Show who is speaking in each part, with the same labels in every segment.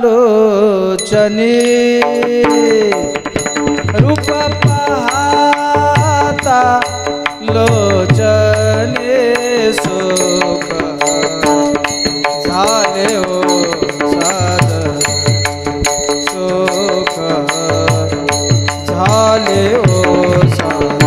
Speaker 1: लोचनी रूप पाहता लोचने सुख झाले हो साध सुख झाले हो साध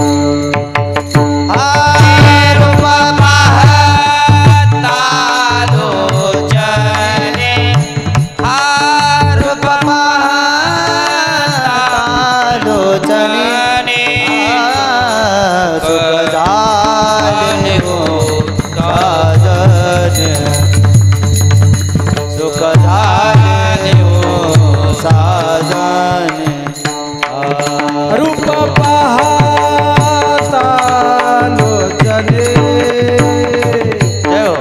Speaker 1: रूप पाहता लोचने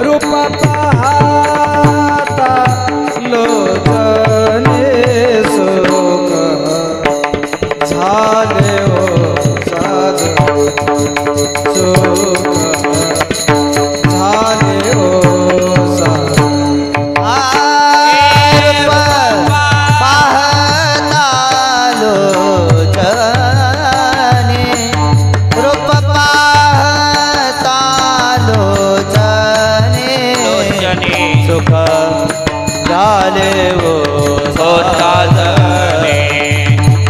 Speaker 1: रूप पाहता लोचने सुख झाले हो साध सुख झाले हो साध
Speaker 2: सुख झाले वो साधने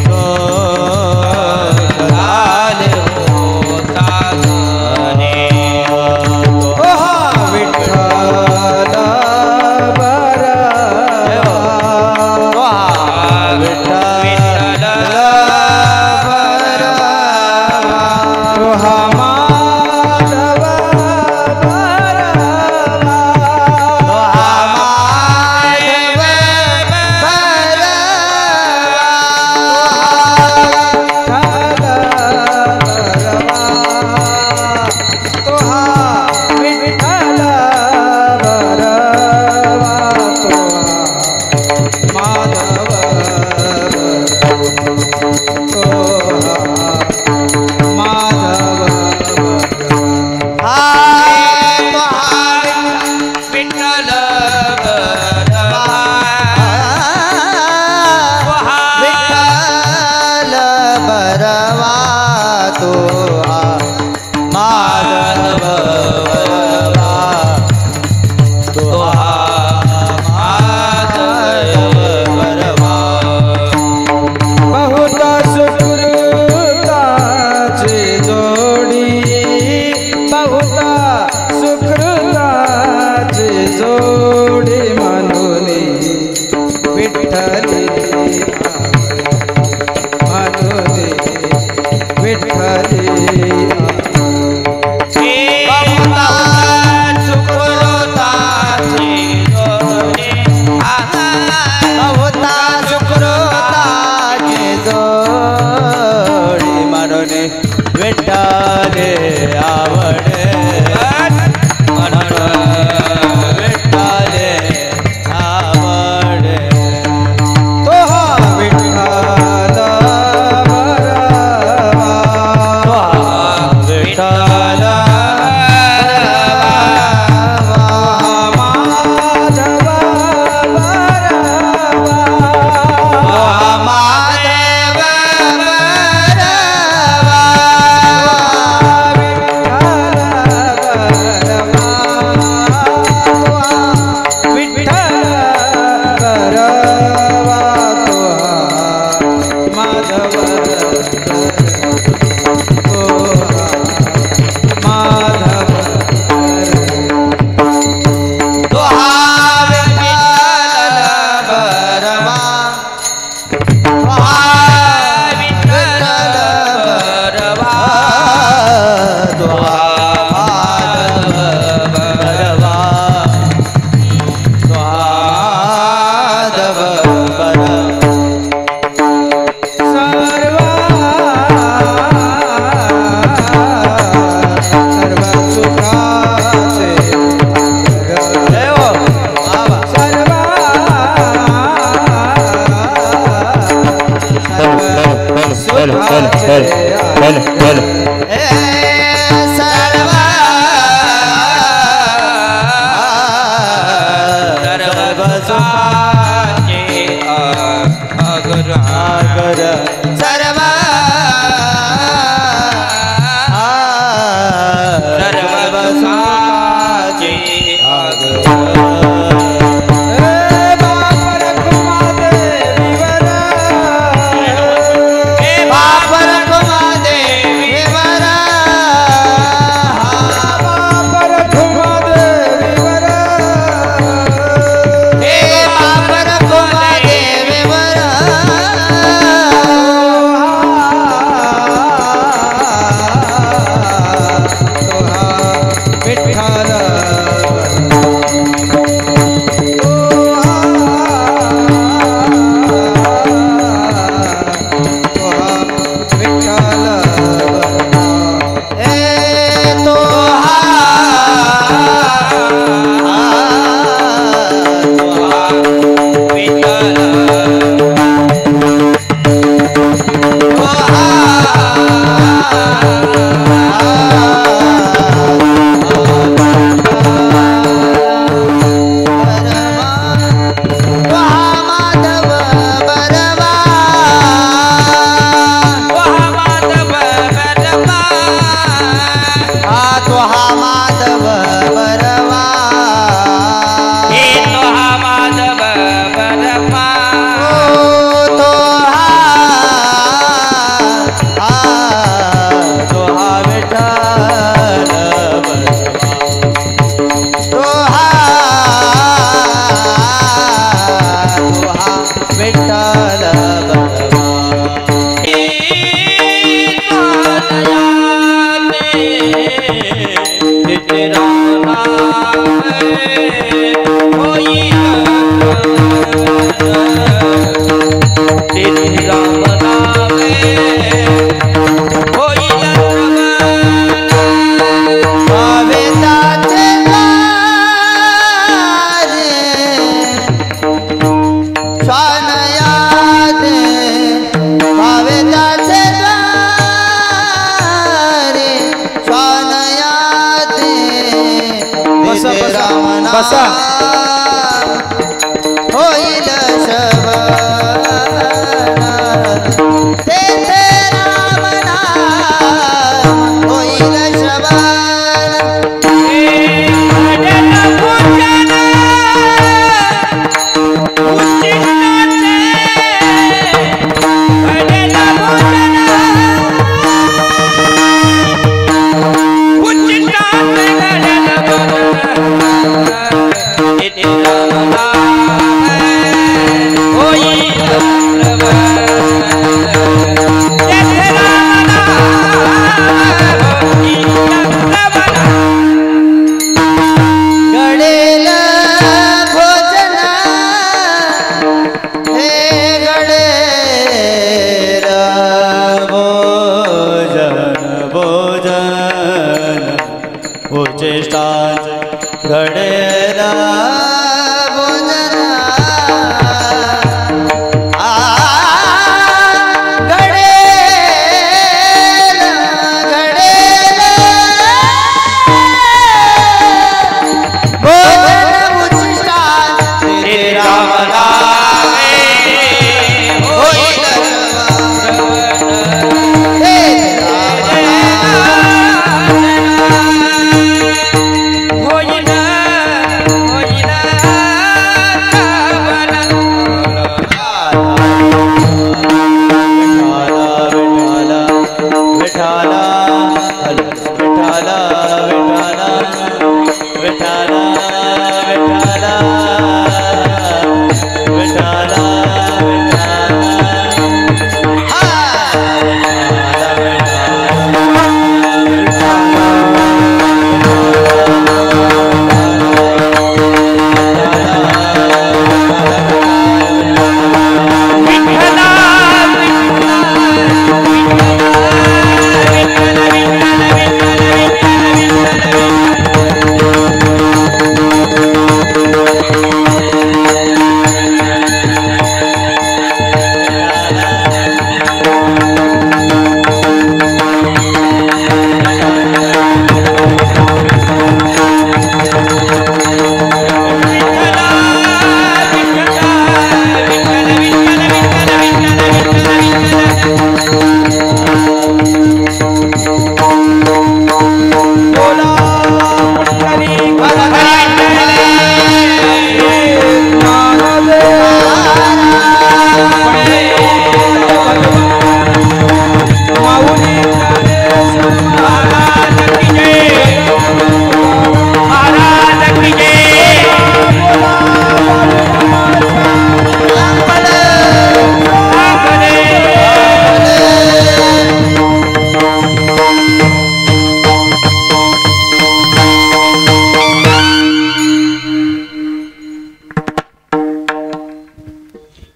Speaker 2: सुख झाले वो साधने
Speaker 1: विठ्ठल बरा
Speaker 2: विठ्ठल बरा सुखाचे आगर सर्व सर्व सुखाचे
Speaker 1: बापर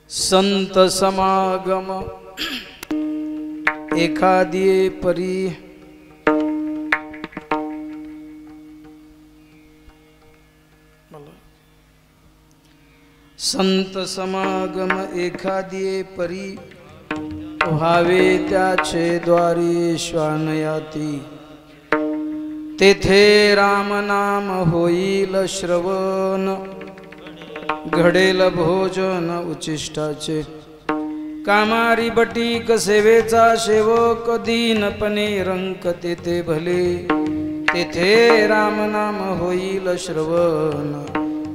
Speaker 3: संत समागम एखादिये परी संत समागम एखादिये परी व्हावे त्याचे द्वारी श्वानयाती तेथे राम नाम होईल श्रवण घडेल भोजन उचिष्टाचे कामारी बटीक सेवेचा सेवक दीनपणे रंक तेथे भले तेथे राम नाम होईल श्रवण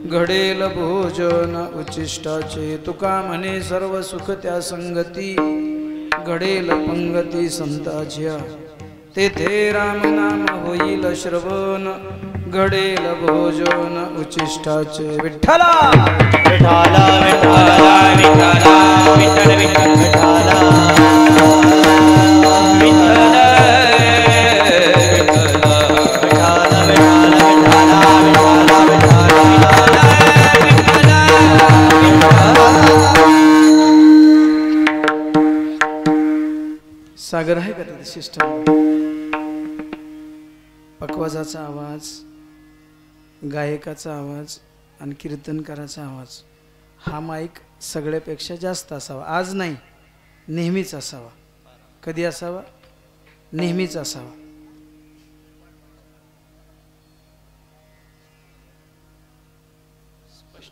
Speaker 3: घडेल भोजन उचिष्टाचे तुका म्हणे सर्व सुख त्या संगती घडेल पंगती संताच्या तेथे राम नाम होईल श्रवण घडेल भोजन उचिष्टाचे विठ्ठला
Speaker 2: विठाला विठाला विठाला विठ्ठल विठ्ठल विठाला
Speaker 3: सागर आहे का तिथे सिस्टम पकवाजाचा आवाज गायकाचा आवाज आणि कीर्तनकाराचा आवाज हा माईक सगळ्यापेक्षा जास्त असावा आज नाही नेहमीच असावा कधी असावा नेहमीच असावा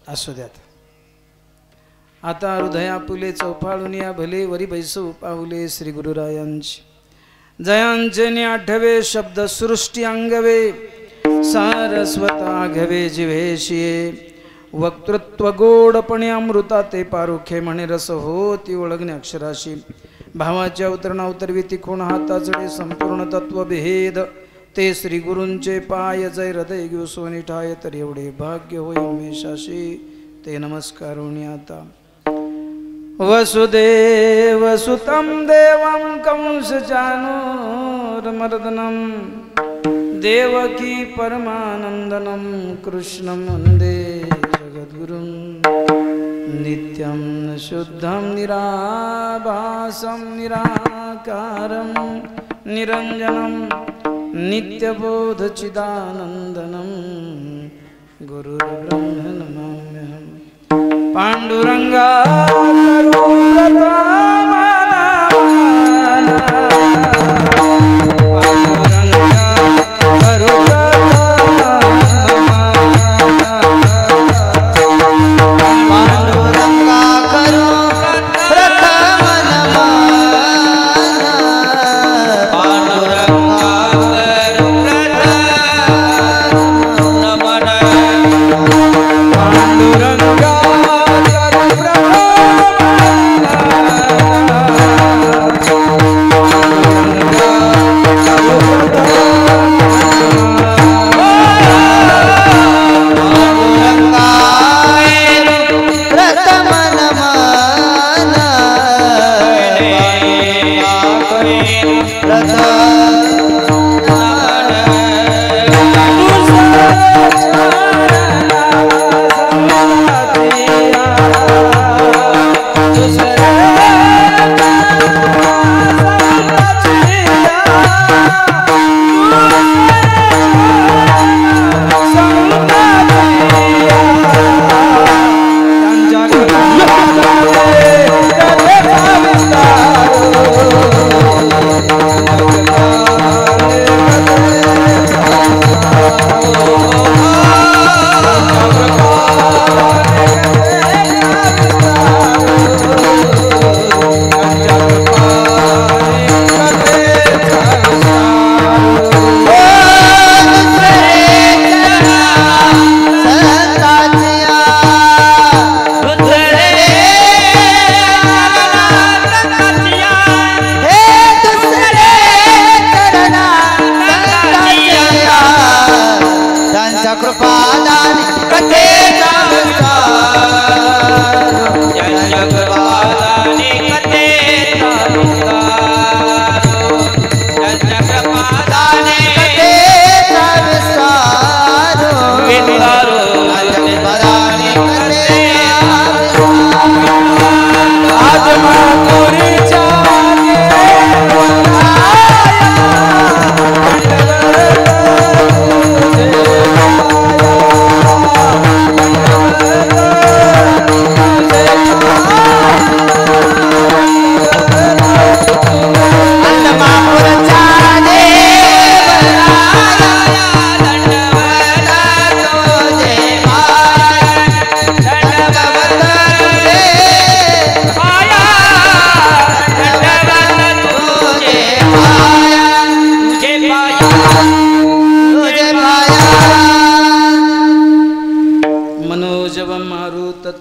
Speaker 3: असू द्यात आता हृदया पुले चौफाळून या भले वरी बैसू पाऊले श्री गुरुरायांची जयांचे आठवे शब्द सृष्टी अंगवे सारस्वत आघवे जिव्हेशिये वक्तृत्व गोडपणे अमृता ते पारुखे म्हणे रस होती ओळखणे अक्षराशी भावाच्या उतरणा उतरवी तिकोण हाताचडे संपूर्ण तत्व भेद ते श्री गुरूंचे पाय जय हृदय घेऊ सोनी ठाय तर एवढे भाग्य होय उमेशाशी ते नमस्कारोणी आता वसुदेव सुतं देवं कंसचानूरमर्दनं देवकी परमानन्दनं कृष्णं वन्दे जगद्गुरुं नित्यं शुद्धं निराभासं निराकारं निरञ्जनं नित्यबोधचिदानन्दनं गुरुर्ब्रह्म नमाम्यहम् पांडुरंगा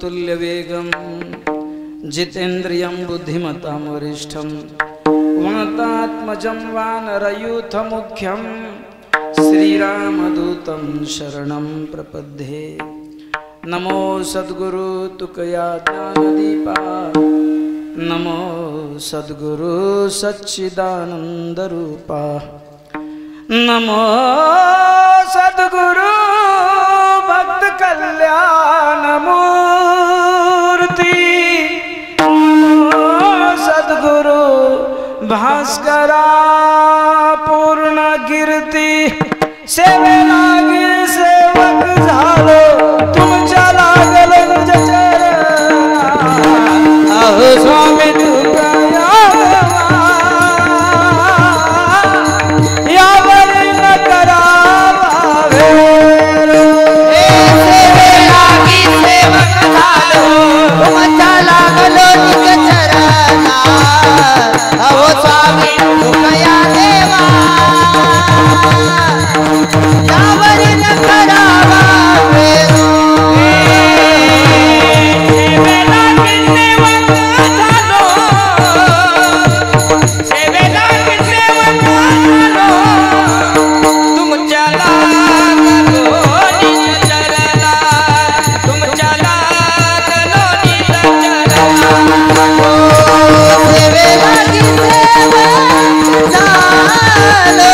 Speaker 3: तुल्यवेगं जितेन्द्रियं बुद्धिमतां वरिष्ठं वातात्मजं वानरयूथमुख्यं श्रीरामदूतं शरणं प्रपद्ये। नमो सद्गुरु तुकया ज्ञानदीपा, नमो सद्गुरु सच्चिदानंद रूपा, नमो सद्गुरु भक्त कल्याण मूर्ति, नमो सद्गुरु भास्करा पूर्ण कीर्ती। सेवेलागी सेवक झालो तुमच्या लागलो चरणा, अहो स्वामी तुकया यावर न करावा वेळ।
Speaker 4: सेवेलागी सेवक झालो तुमच्या लागलो चरणा, अहो स्वामी तुकया देवा यावर न करावा वेळ।
Speaker 3: सेवेलागी सेवक झालो, सेवेलागी सेवक झालो तुमच्या लागलो निज चरणा, तुमच्या लागलो निज चरणा।
Speaker 4: सेवेलागी सेवक झालो,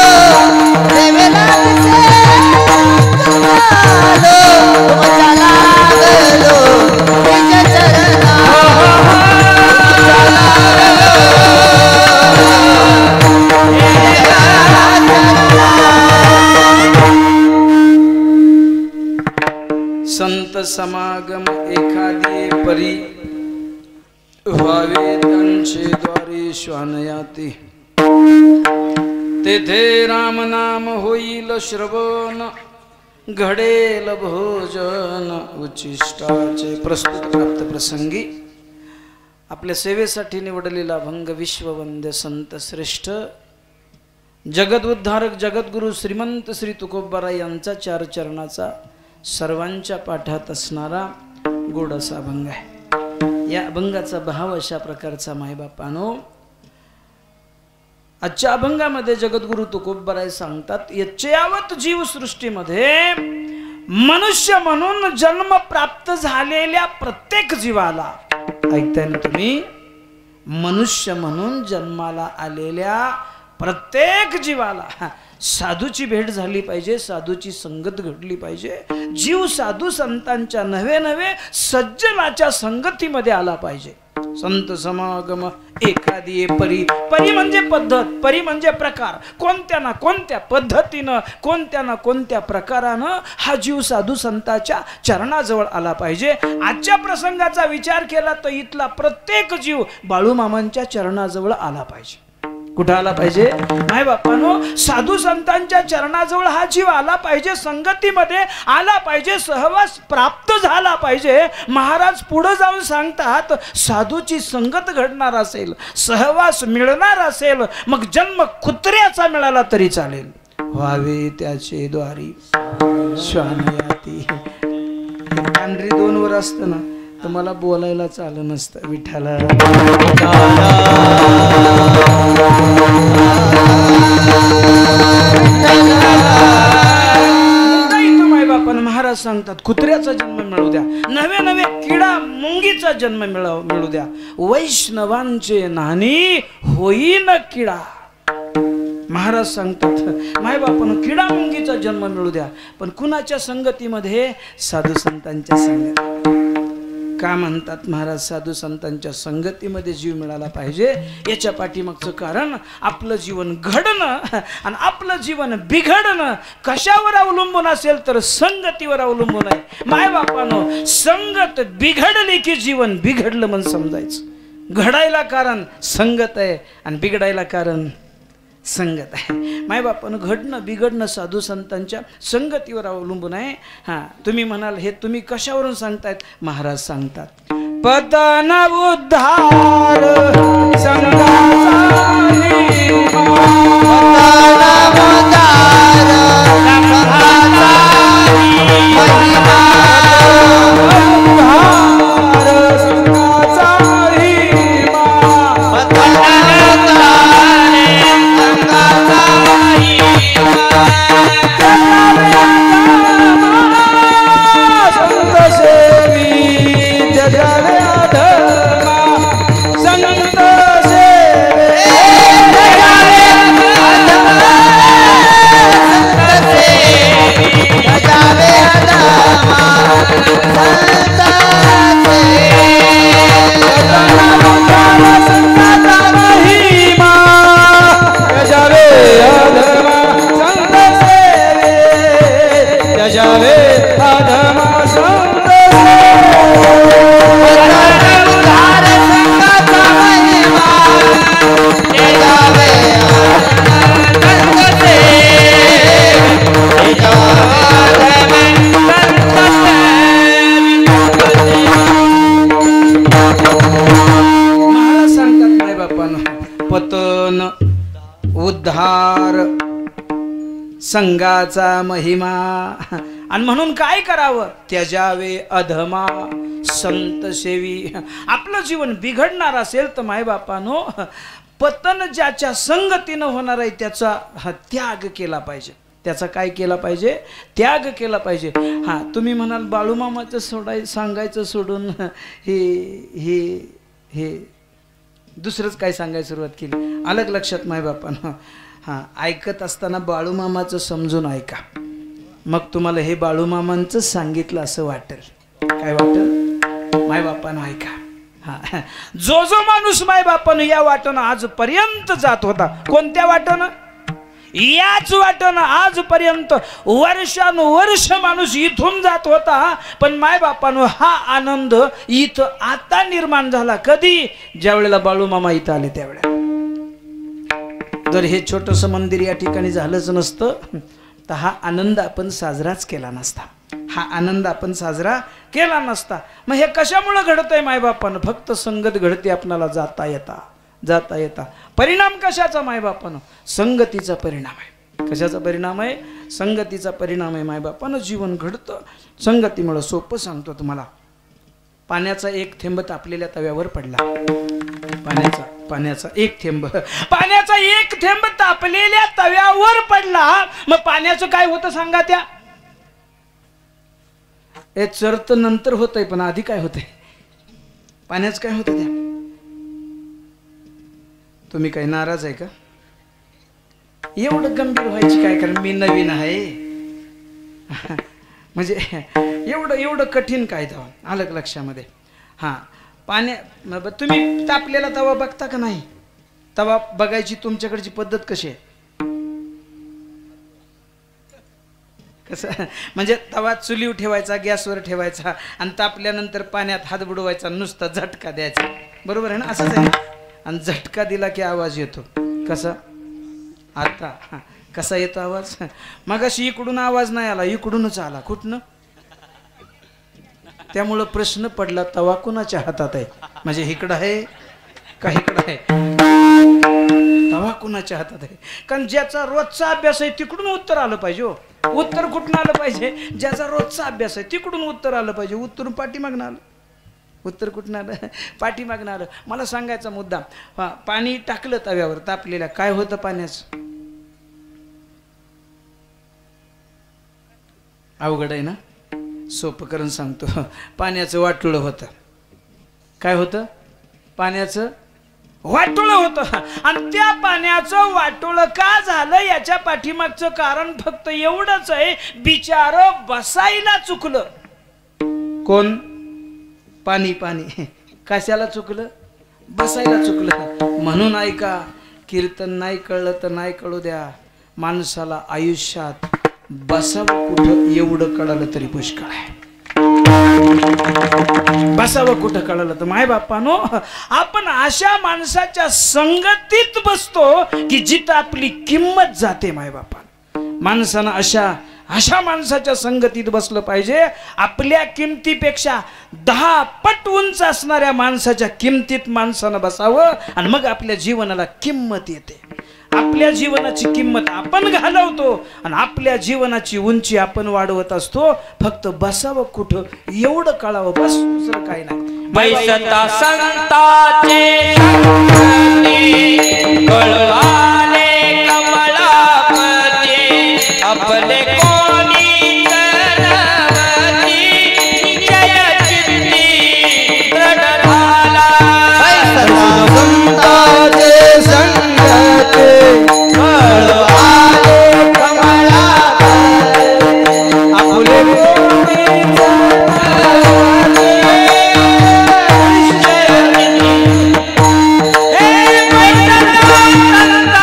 Speaker 4: सेवेलागी सेवक झालो तुमच्या लागलो निज चरणा,
Speaker 3: संत समागम एखादी परी, व्हावे त्यांचे द्वारे श्वानयाती। तेथे राम नाम होईल श्रवण, घडेल भोजन उचिष्टाचे। प्रस्तुत प्राप्त प्रसंगी आपल्या सेवेसाठी निवडलेला भंग विश्ववंद्य संत श्रेष्ठ जगद उद्धारक जगद्गुरु श्रीमंत श्री तुकोबाराय यांचा 4 चरणाचा सर्वांच्या पाठात असणारा गोड असा अभंग आहे। या अभंगाचा भाव अशा प्रकारचा मायबापानो, आजच्या अभंगामध्ये जगद्गुरु तुकोबाराय सांगतात, यच्चयावत जीवसृष्टीमध्ये मनुष्य म्हणून जन्म प्राप्त झालेल्या प्रत्येक जीवाला, ऐकताय ना तुम्ही, मनुष्य म्हणून जन्माला आलेल्या प्रत्येक जीवाला साधूची भेट झाली पाहिजे, साधूची संगत घडली पाहिजे, जीव साधू संतांच्या नव्हे नव्हे सज्जनाच्या संगतीमध्ये आला पाहिजे। संत समागम एखादी परी, परी म्हणजे पद्धत, परी म्हणजे प्रकार, कोणत्या ना कोणत्या पद्धतीनं कोणत्या ना कोणत्या प्रकारानं हा जीव साधू संतांच्या चरणाजवळ आला पाहिजे। आजच्या प्रसंगाचा विचार केला तर इथला प्रत्येक जीव बाळूमामांच्या चरणाजवळ आला पाहिजे। कुठं आला पाहिजे माय बापानो? साधू संतांच्या चरणाजवळ हा जीव आला पाहिजे, संगतीमध्ये आला पाहिजे, सहवास प्राप्त झाला पाहिजे। महाराज पुढे जाऊन सांगतात, साधूची संगत घडणार असेल, सहवास मिळणार असेल, मग जन्म कुत्र्याचा मिळाला तरी चालेल, व्हावे त्याचे द्वारी श्वानयाती। पांढरी 2 वर असतं ना तर मला बोलायला चाललं नसतं। विठ्ठला माय बापान महाराज सांगतात, कुत्र्याचा जन्म मिळू द्या, नवे नवे किडा मुंगीचा जन्म मिळू द्या, वैष्णवांचे नानी होईन किडा। महाराज सांगतात, माय बापानं किडा मुंगीचा जन्म मिळू द्या, पण कुणाच्या संगतीमध्ये? साधू संतांच्या संगती। का म्हणतात महाराज? साधू संतांच्या संगतीमध्ये जीव मिळाला पाहिजे। याच्या पाठीमागचं कारण आपलं जीवन घडणं आणि आपलं जीवन बिघडणं कशावर अवलंबून असेल तर संगतीवर अवलंबून आहे। माय बापानं संगत बिघडली की जीवन बिघडलं म्हणून समजायचं। घडायला कारण संगत आहे आणि बिघडायला कारण संगत आहे। माय बापानं घडणं बिघडणं साधू संतांच्या संगतीवर अवलंबून आहे। हां, तुम्ही म्हणाल हे तुम्ही कशावरून सांगतायत? महाराज सांगतात, पतन उद्धार संघाचा महिमा, फार संगाचा महिमा. आणि म्हणून काय करावं? त्याजावे अधमा संत सेवी. आपलं जीवन बिघडणार असेल तर मायबापानो पतन ज्याच्या संगतीनं होणार आहे त्याचा त्याग केला पाहिजे. त्याचा काय केला पाहिजे? त्याग केला पाहिजे. हां, तुम्ही म्हणाल बाळूमामाचं सांगायचं सोडून हे हे हे दुसरंच काय सांगायला सुरुवात केली. अलग लक्षात मायबापानं. हां, ऐकत असताना बाळूमामाचं समजून ऐका. मग तुम्हाला हे बाळूमामांचं सांगितलं असं वाटेल. काय वाटेल? मायबापानं ऐका. हां, जो जो माणूस मायबापानं या वाटेनं आजपर्यंत जात होता, कोणत्या वाटेनं? याच वाटेनं आजपर्यंत वर्षानुवर्ष माणूस इथून जात होता. पण मायबापानं हा आनंद इथं आता निर्माण झाला. कधी? ज्या वेळेला बाळूमामा इथं आले त्यावेळेला. जर हे छोटंसं मंदिर या ठिकाणी झालंच नसतं तर हा आनंद आपण साजराच केला नसता. हा आनंद आपण साजरा केला नसता. मग हे कशामुळे घडतंय मायबापानं? फक्त संगत घडते आपल्याला जाता येता जाता येता. परिणाम कशाचा मायबापानं? संगतीचा परिणाम आहे. कशाचा परिणाम आहे? संगतीचा परिणाम आहे. मायबापानं जीवन घडतं संगतीमुळं. सोपं सांगतो तुम्हाला. पाण्याचा एक थेंब तापलेल्या तव्यावर पडला. पाण्याचा एक थेंब तापलेल्या तव्यावर पडला. मग पाण्याचं काय होतं सांगा? त्या हे चर्त नंतर होतंय, पण आधी काय होतंय? पाण्याचं काय होतं? त्या तुम्ही काही नाराज आहे का? एवढं गंभीर व्हायची काय? कारण मी नवीन आहे. म्हणजे एवढं कठीण काय तेव्हा? अलग लक्षामध्ये. हां, तुम्ही तापलेला तवा बघता का नाही? तवा बघायची तुमच्याकडची पद्धत कशी आहे? कसं? म्हणजे तवा चुलीवर ठेवायचा, गॅसवर ठेवायचा आणि तापल्यानंतर पाण्यात हात बुडवायचा, नुसता झटका द्यायचा. बरोबर आहे ना? असंच आहे. आणि झटका दिला की आवाज येतो. कसा? आता कसा येतो आवाज? मगाशी इकडून आवाज नाही आला, इकडूनच आला. कुठनं? त्यामुळं प्रश्न पडला, तवा कुणाच्या हातात आहे? म्हणजे इकडं आहे का इकडं आहे? तवा कुणाच्या हातात आहे? कारण ज्याचा रोजचा अभ्यास आहे तिकडून उत्तर आलं पाहिजे. उत्तर कुठून आलं पाहिजे? ज्याचा रोजचा अभ्यास आहे तिकडून उत्तर आलं पाहिजे. उत्तर पाठीमागणं आलं. उत्तर कुठून आलं? पाठीमागणं आलं. मला सांगायचा मुद्दा, पाणी टाकलं तव्यावर तापलेल्या, काय होतं पाण्याचं? अवघड आहे ना? सोपं करून सांगतो. पाण्याचं वाटोळं होतं. काय होतं? पाण्याचं वाटोळं होतं. आणि त्या पाण्याचं वाटोळं का झालं याच्या पाठीमागचं कारण फक्त एवढंच आहे, बिचार बसायला चुकलं. कोण? पाणी. कशाला चुकलं? बसायला चुकलं. म्हणून ऐका, कीर्तन नाही कळलं तर नाही कळू द्या, माणसाला आयुष्यात बसावं कुठं एवढं कळलं तरी पुष्कळ आहे. बसावं कुठं कळलं तर. मायबापानो, आपण अशा माणसाच्या संगतीत बसतो की जिथं आपली किंमत जाते. मायबापानं माणसानं अशा माणसाच्या संगतीत बसलं पाहिजे. आपल्या किमतीपेक्षा 10 पट उंच असणाऱ्या माणसाच्या किमतीत माणसानं बसावं आणि मग आपल्या जीवनाला किंमत येते. आपल्या जीवनाची किंमत आपण घालवतो आणि आपल्या जीवनाची उंची आपण वाढवत असतो. फक्त बसावं कुठं एवढं कळावं, बस, दुसरं काही नाही.
Speaker 2: बैसता संताचे संगती, कळवाले कमलापती, आपले कोणी करवती, जय चित्ती दृढ झाला.
Speaker 1: संताचे संगते कळवाले कमलापती, आपले
Speaker 2: हे बैसता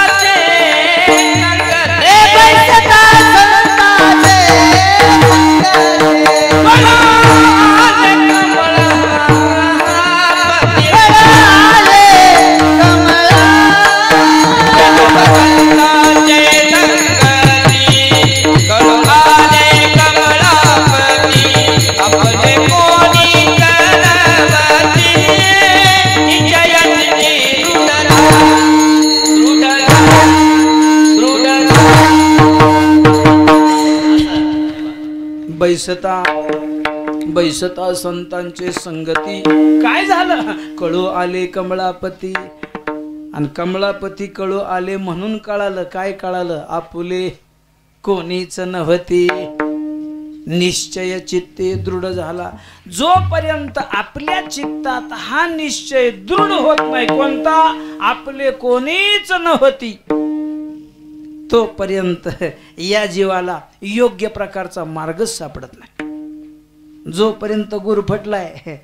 Speaker 3: बैसता संतांचे संगती काय झालं कळू आले कमळापती आणि कमळापती कळू आले म्हणून कळालं काय कळालं आपुले कोणीच नव्हती निश्चय चित्ते दृढ झाला जोपर्यंत आपल्या चित्तात हा निश्चय दृढ होत नाही कोणता आपले कोणीच नव्हती तोपर्यंत या जीवाला योग्य प्रकारचा मार्गच सापडत नाही जोपर्यंत गुरफटलाय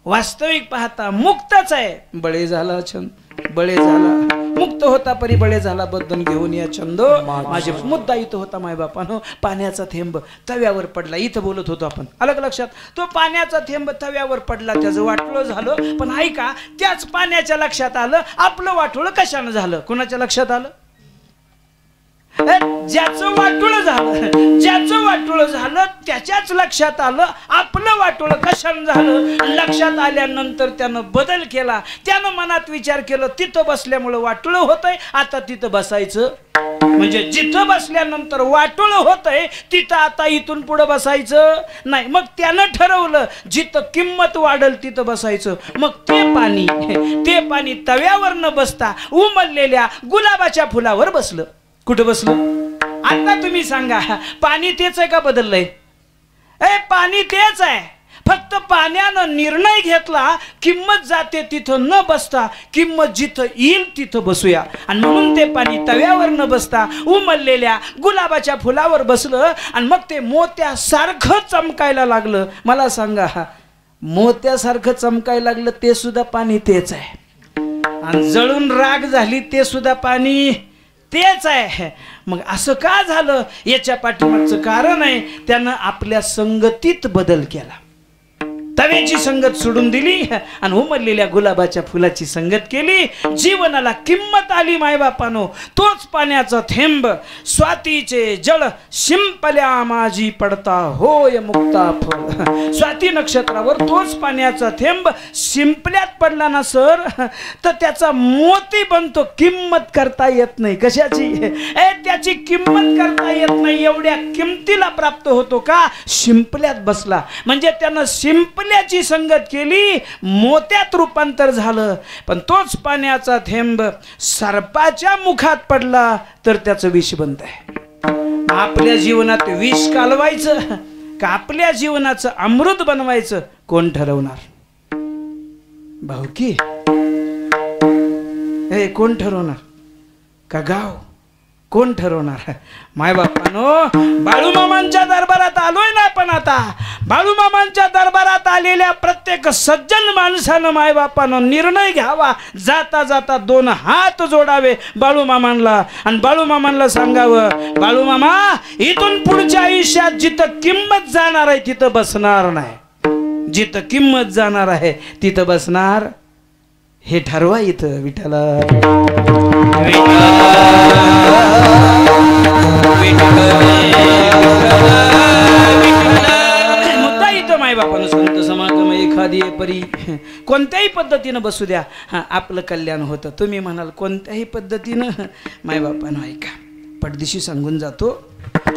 Speaker 3: वास्तविक पाहता मुक्तच आहे बळे झाला छंद बळे झाला मुक्त होता परी बळे झाला बदन घेऊन या छंद माझे मुद्दा इथं होता माय बापानो पाण्याचा थेंब तव्यावर पडला इथं बोलत होतो आपण अलग लक्षात तो पाण्याचा थेंब तव्यावर पडला त्याचं वाटोळं झालं पण ऐका त्याच पाण्याच्या लक्षात आलं आपलं वाटोळं कशानं झालं कोणाच्या लक्षात आलं ज्याचं वाटोळं झालं त्याच्याच लक्षात आलं आपलं वाटोळं कशानं झालं लक्षात आल्यानंतर त्यानं बदल केला त्यानं मनात विचार केला तिथं बसल्यामुळे वाटोळं होतंय आता तिथं बसायचं म्हणजे जिथं बसल्यानंतर वाटोळं होतंय तिथं आता इथून पुढे बसायचं नाही मग त्यानं ठरवलं जिथं किंमत वाढल तिथं बसायचं मग ते पाणी तव्यावर न बसता उमललेल्या गुलाबाच्या फुलावर बसलं कुठं बसलं आता तुम्ही सांगा पाणी तेच आहे का बदललंय पाणी तेच आहे फक्त पाण्यानं निर्णय घेतला किंमत जाते तिथं न बसता किंमत जिथं येईल तिथं बसूया आणि म्हणून ते पाणी तव्यावर न बसता उमललेल्या गुलाबाच्या फुलावर बसलं आणि मग ते मोत्यासारखं चमकायला लागलं मला सांगा मोत्यासारखं चमकायला लागलं ते सुद्धा पाणी तेच आहे आणि जळून राख झाली ते सुद्धा पाणी तेच आहे मग असं का झालं याच्या पाठीमागचं कारण आहे त्यानं आपल्या संगतीत बदल केला तव्याची संगत सोडून दिली आणि उमललेल्या गुलाबाच्या फुलाची संगत केली जीवनाला किंमत आली मायबापानो तोच पाण्याचा थेंब स्वातीचे जळ शिंपल्या माझी पडता होय मुक्ता फळ स्वाती नक्षत्रावर तोच पाण्याचा थेंब शिंपल्यात पडला ना सर तर त्याचा मोती बनतो किंमत करता येत नाही कशाची त्याची किंमत करता येत नाही एवढ्या किमतीला प्राप्त होतो का शिंपल्यात बसला म्हणजे त्यानं शिंपल्याची संगत केली मोत्यात रूपांतर झालं पण तोच पाण्याचा थेंब सर्पाच्या मुखात पडला तर त्याचं विष बनतंय आपल्या जीवनात विष कालवायचं का आपल्या जीवनाचं अमृत बनवायचं कोण ठरवणार भाऊकी कोण ठरवणार का गाव कोण ठरवणार मायबापानो बाळूमामांच्या दरबारात आलोय ना आपण आता बाळूमामांच्या दरबारात आलेल्या प्रत्येक सज्जन माणसानं मायबापानं निर्णय घ्यावा जाता जाता दोन हात जोडावे बाळूमामांना आणि बाळूमामांना सांगावं बाळूमामा इथून पुढच्या आयुष्यात जिथं किंमत जाणार आहे तिथं बसणार नाही जिथं किंमत जाणार आहे तिथं बसणार हे ठरवा इथं विठ्ठला मुद्दा इथं मायबापानं संत समागम एखादी परी कोणत्याही पद्धतीनं बसू द्या आपलं कल्याण होतं तुम्ही म्हणाल कोणत्याही पद्धतीनं मायबापानं ऐका पडदिशी सांगून जातो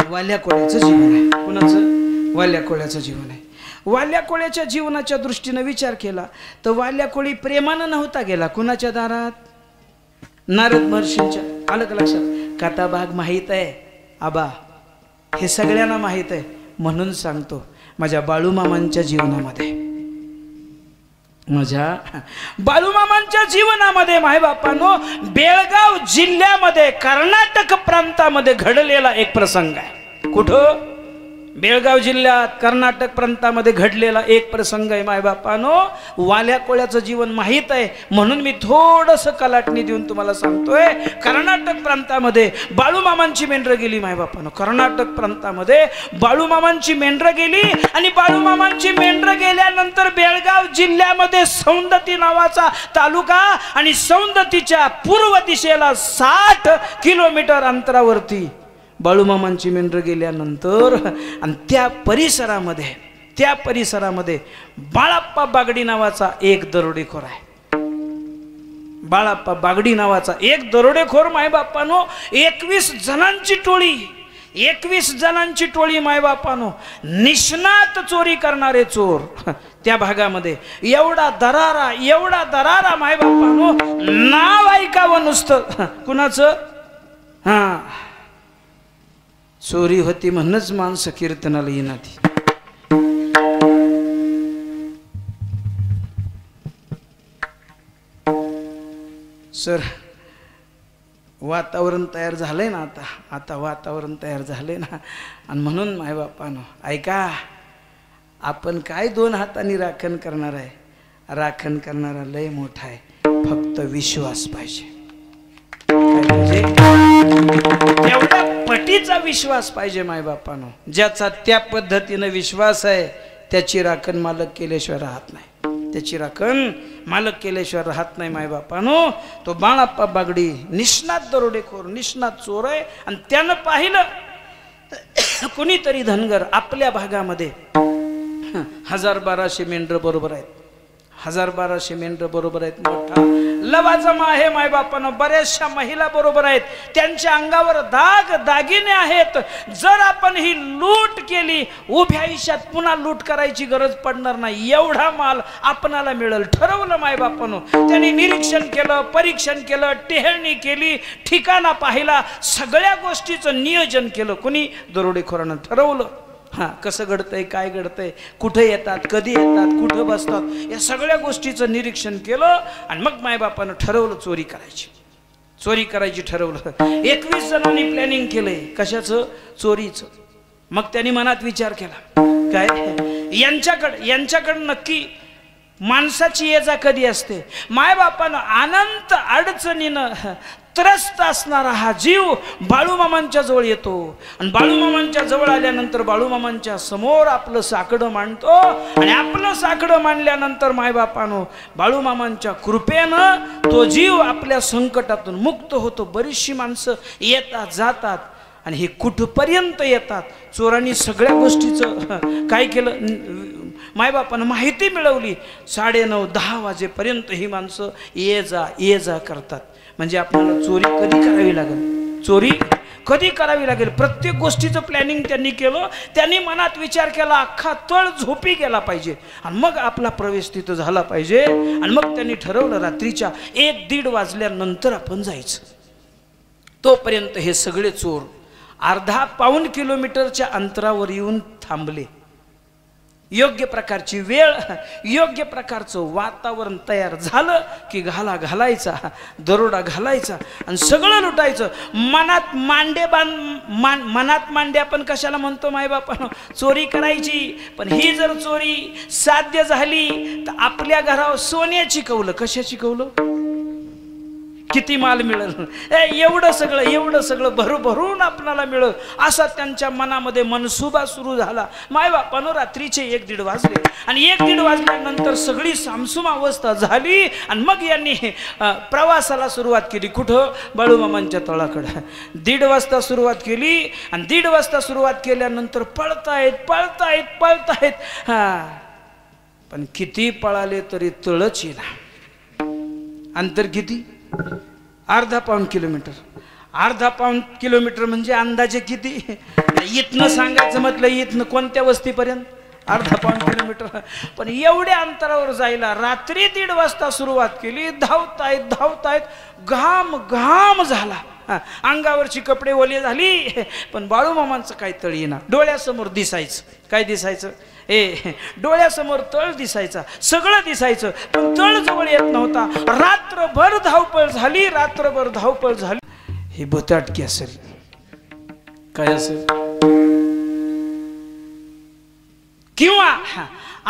Speaker 3: वाल्या कोळ्याचं जीवन आहे कुणाचं वाल्या कोळ्याचं जीवन आहे वाल्या कोळ्याच्या जीवनाच्या दृष्टीने विचार केला तर वाल्या कोळी प्रेमानं नव्हता गेला कुणाच्या दारात नारद महर्षींच्या आलं का लक्षात कथा भाग माहीत आहे आबा हे सगळ्यांना माहीत आहे म्हणून सांगतो माझ्या बाळूमामांच्या जीवनामध्ये माझ्या बाळूमामांच्या जीवनामध्ये मायबापानो बेळगाव जिल्ह्यामध्ये कर्नाटक प्रांतामध्ये घडलेला एक प्रसंग आहे कुठं बेळगाव जिल्ह्यात कर्नाटक प्रांतामध्ये घडलेला एक प्रसंग आहे मायबापानो वाल्या कोळ्याचं जीवन माहीत आहे म्हणून मी थोडंसं कलाटणी देऊन तुम्हाला सांगतोय कर्नाटक प्रांतामध्ये बाळूमामांची मेंढरं गेली मायबापानो कर्नाटक प्रांतामध्ये बाळूमामांची मेंढरं गेली आणि बाळूमामांची मेंढरं गेल्यानंतर बेळगाव जिल्ह्यामध्ये सौंदती नावाचा तालुका आणि सौंदतीच्या पूर्व दिशेला 60 किलोमीटर अंतरावरती बाळूमामांची मेंढरं गेल्यानंतर आणि त्या परिसरामध्ये बाळाप्पा बागडी नावाचा एक दरोडेखोर आहे बाळाप्पा बागडी नावाचा एक दरोडेखोर मायबापानो 21 जणांची टोळी 21 जणांची टोळी मायबापानो, निष्णात चोरी करणारे चोर त्या भागामध्ये. एवढा दरारा मायबापानो, नाव ऐकावं नुसतं. कुणाचं? हा, चोरी होती म्हणूनच माणसं कीर्तनाला येणार. सर, वातावरण तयार झालंय ना, आता वातावरण तयार झालंय ना. आणि म्हणून मायबापानो ऐका, आपण काय 2 हातांनी राखण करणार आहे? राखण करणारा लय मोठा आहे, फक्त विश्वास पाहिजे. काय पाहिजे? एवढा पटीचा विश्वास पाहिजे मायबापानो. ज्याचा त्या पद्धतीनं विश्वास आहे त्याची राखण मालक केल्याशिवाय राहत नाही. त्याची राखण मालक केल्याशिवाय राहत नाही मायबापानो. तो बाळाप्पा बागडी निष्णात दरोडेखोर, निष्णात चोर आहे. आणि त्यानं पाहिलं कुणीतरी धनगर आपल्या भागामध्ये 1000-1200 मेंढर बरोबर आहेत. 1000-1200 मेंढर बरोबर आहेत. मोठा लवाजमा आहे मायबापानं. बऱ्याचशा महिला बरोबर आहेत. त्यांच्या अंगावर दागिने आहेत. जर आपण ही लूट केली, उभ्या आयुष्यात पुन्हा लूट करायची गरज पडणार नाही. एवढा माल आपणाला मिळेल ठरवलं मायबापानं. त्यांनी निरीक्षण केलं, परीक्षण केलं, टेहळणी केली, ठिकाणा पाहिला, सगळ्या गोष्टीचं नियोजन केलं. कुणी? दरोडेखोरानं ठरवलं. हां, कसं घडतंय, काय घडतंय, कुठे येतात, कधी येतात, कुठं बसतात, या सगळ्या गोष्टीचं निरीक्षण केलं. आणि मग मायबापानं ठरवलं चोरी करायची ठरवलं. 21 जणांनी प्लॅनिंग केलंय. कशाचं? चोरीचं. मग त्यांनी मनात विचार केला, काय यांच्याकडं नक्की माणसाची ये जा कधी असते? मायबापानं अनंत अडचणीनं त्रस्त असणारा हा जीव बाळूमामांच्या जवळ येतो. आणि बाळूमामांच्या जवळ आल्यानंतर बाळूमामांच्या समोर आपलं साकडं मांडतो. आणि आपलं साकडं मांडल्यानंतर मायबापानो बाळूमामांच्या कृपेनं तो जीव आपल्या संकटातून मुक्त होतो. बरीचशी माणसं येतात जातात. आणि हे कुठपर्यंत येतात? चोरांनी सगळ्या गोष्टीचं काय केलं? मायबापानं माहिती मिळवली. 9:30-10 वाजेपर्यंत ही माणसं ये जा करतात. म्हणजे आपल्याला चोरी कधी करावी लागेल? प्रत्येक गोष्टीचं प्लॅनिंग त्यांनी केलं. त्यांनी मनात विचार केला, अख्खा तळ झोपी गेला पाहिजे आणि मग आपला प्रवेश तिथं झाला पाहिजे. आणि मग त्यांनी ठरवलं रात्रीच्या 1-1:30 वाजल्यानंतर आपण जायचं. तोपर्यंत हे सगळे चोर अर्धा-पाऊण किलोमीटरच्या अंतरावर येऊन थांबले. योग्य प्रकारची वेळ, योग्य प्रकारचं वातावरण तयार झालं की घालायचा, दरोडा घालायचा आणि सगळं लुटायचं. मनात मांडे आपण कशाला म्हणतो मायबापानं? चोरी करायची. पण ही जर चोरी साध्य झाली तर आपल्या घरावर सोन्याची कौलं. कशाची कौलं? किती माल मिळेल, एवढं सगळं भरभरून आपल्याला मिळेल असा त्यांच्या मनामध्ये मनसुबा सुरू झाला. मायबापानं रात्रीचे 1-1:30 वाजले. आणि 1-1:30 वाजल्यानंतर सगळी सामसूम अवस्था झाली. आणि मग यांनी प्रवासाला सुरुवात केली. कुठं? बाळूमामांच्या तळाकडं. 1:30 वाजता सुरुवात केली. आणि 1:30 वाजता सुरुवात केल्यानंतर पळतायत. हा, पण किती पळाले तरी तळच येईना. अंतर किती? अर्धा-पाऊण किलोमीटर. अर्धा-पाऊण किलोमीटर म्हणजे अंदाजे किती? इथनं सांगायचं म्हटलं, इथनं कोणत्या वस्तीपर्यंत? अर्धा-पाऊण किलोमीटर. पण एवढ्या अंतरावर जायला रात्री 1:30 वाजता सुरुवात केली. धावतायत घाम झाला. अंगावरची कपडे ओले झाली. पण बाळूमामांचं काय तळ येईना. डोळ्यासमोर दिसायचं. काय दिसायचं? डोळ्यासमोर तळ दिसायचा, सगळं दिसायचं, पण तळ जवळ येत नव्हता. रात्रभर धावपळ झाली. ही भुताटकी असेल. काय असेल? किंवा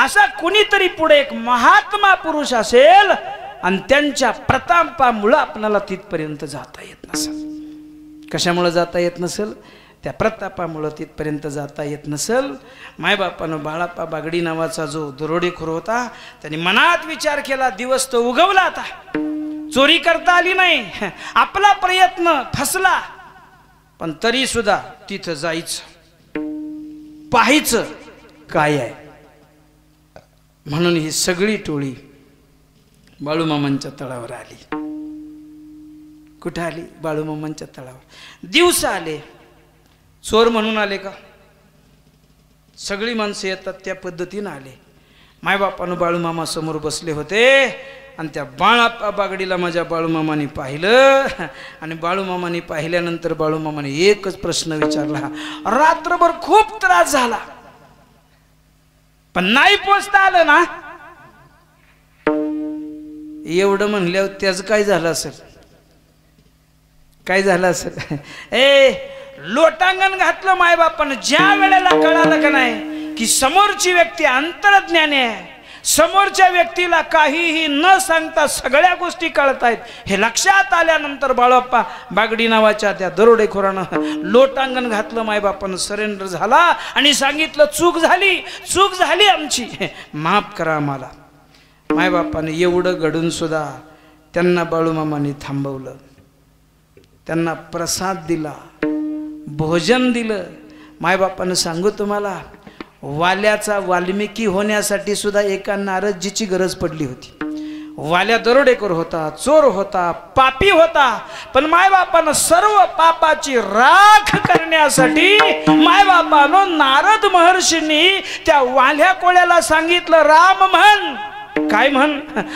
Speaker 3: असा कुणीतरी पुढे एक महात्मा पुरुष असेल आणि त्यांच्या प्रतापामुळे आपल्याला तिथपर्यंत जाता येत नसेल. कशामुळे जाता येत नसेल? त्या प्रतापामुळं तिथपर्यंत जाता येत नसेल. मायबापानं बाळाप्पा बागडी नावाचा जो दरोडेखोर होता त्याने मनात विचार केला, दिवस तो उगवला, आता चोरी करता आली नाही, आपला प्रयत्न फसला. पण तरी सुद्धा तिथं जायचं, पाहायचं काय आहे. म्हणून ही सगळी टोळी बाळूमामांच्या तळावर आली. कुठं आली? बाळूमामांच्या तळावर. दिवसा आले. चोर म्हणून आले का? सगळी माणसं येतात त्या पद्धतीनं आले. मायबापानं बाळूमामा समोर बसले होते आणि त्या बाळाप्पा बागडीला माझ्या बाळूमामाने पाहिलं आणि बाळूमामाने पाहिल्यानंतर बाळूमामाने एकच प्रश्न विचारला. रात्रभर खूप त्रास झाला पण नाही पोचता आलं ना. एवढं म्हणल्यावर त्याच काय झालं असेल? काय झालं असेल? लोटांगण घातलं मायबापानं. ज्या वेळेला कळालं का नाही की समोरची व्यक्ती अंतर्ज्ञानी आहे, समोरच्या व्यक्तीला काहीही न सांगता सगळ्या गोष्टी कळतायत, हे लक्षात आल्यानंतर बाळाप्पा बागडी नावाच्या त्या दरोडेखोरानं लोटांगण घातलं. मायबापानं सरेंडर झाला आणि सांगितलं चूक झाली आमची, माफ करा आम्हाला. मायबापानं एवढं घडून सुद्धा त्यांना बाळूमामाने थांबवलं, त्यांना प्रसाद दिला, भोजन दिलं. मायबापानं सांगू तुम्हाला, वाल्याचा वाल्मिकी होण्यासाठी सुद्धा एका नारदजीची गरज पडली होती. वाल्या दरोडेखोर होता, चोर होता, पापी होता, पण मायबापानं सर्व पापाची राख करण्यासाठी मायबापानं नारद महर्षींनी त्या वाल्या कोळ्याला सांगितलं राम म्हण. काय म्हण?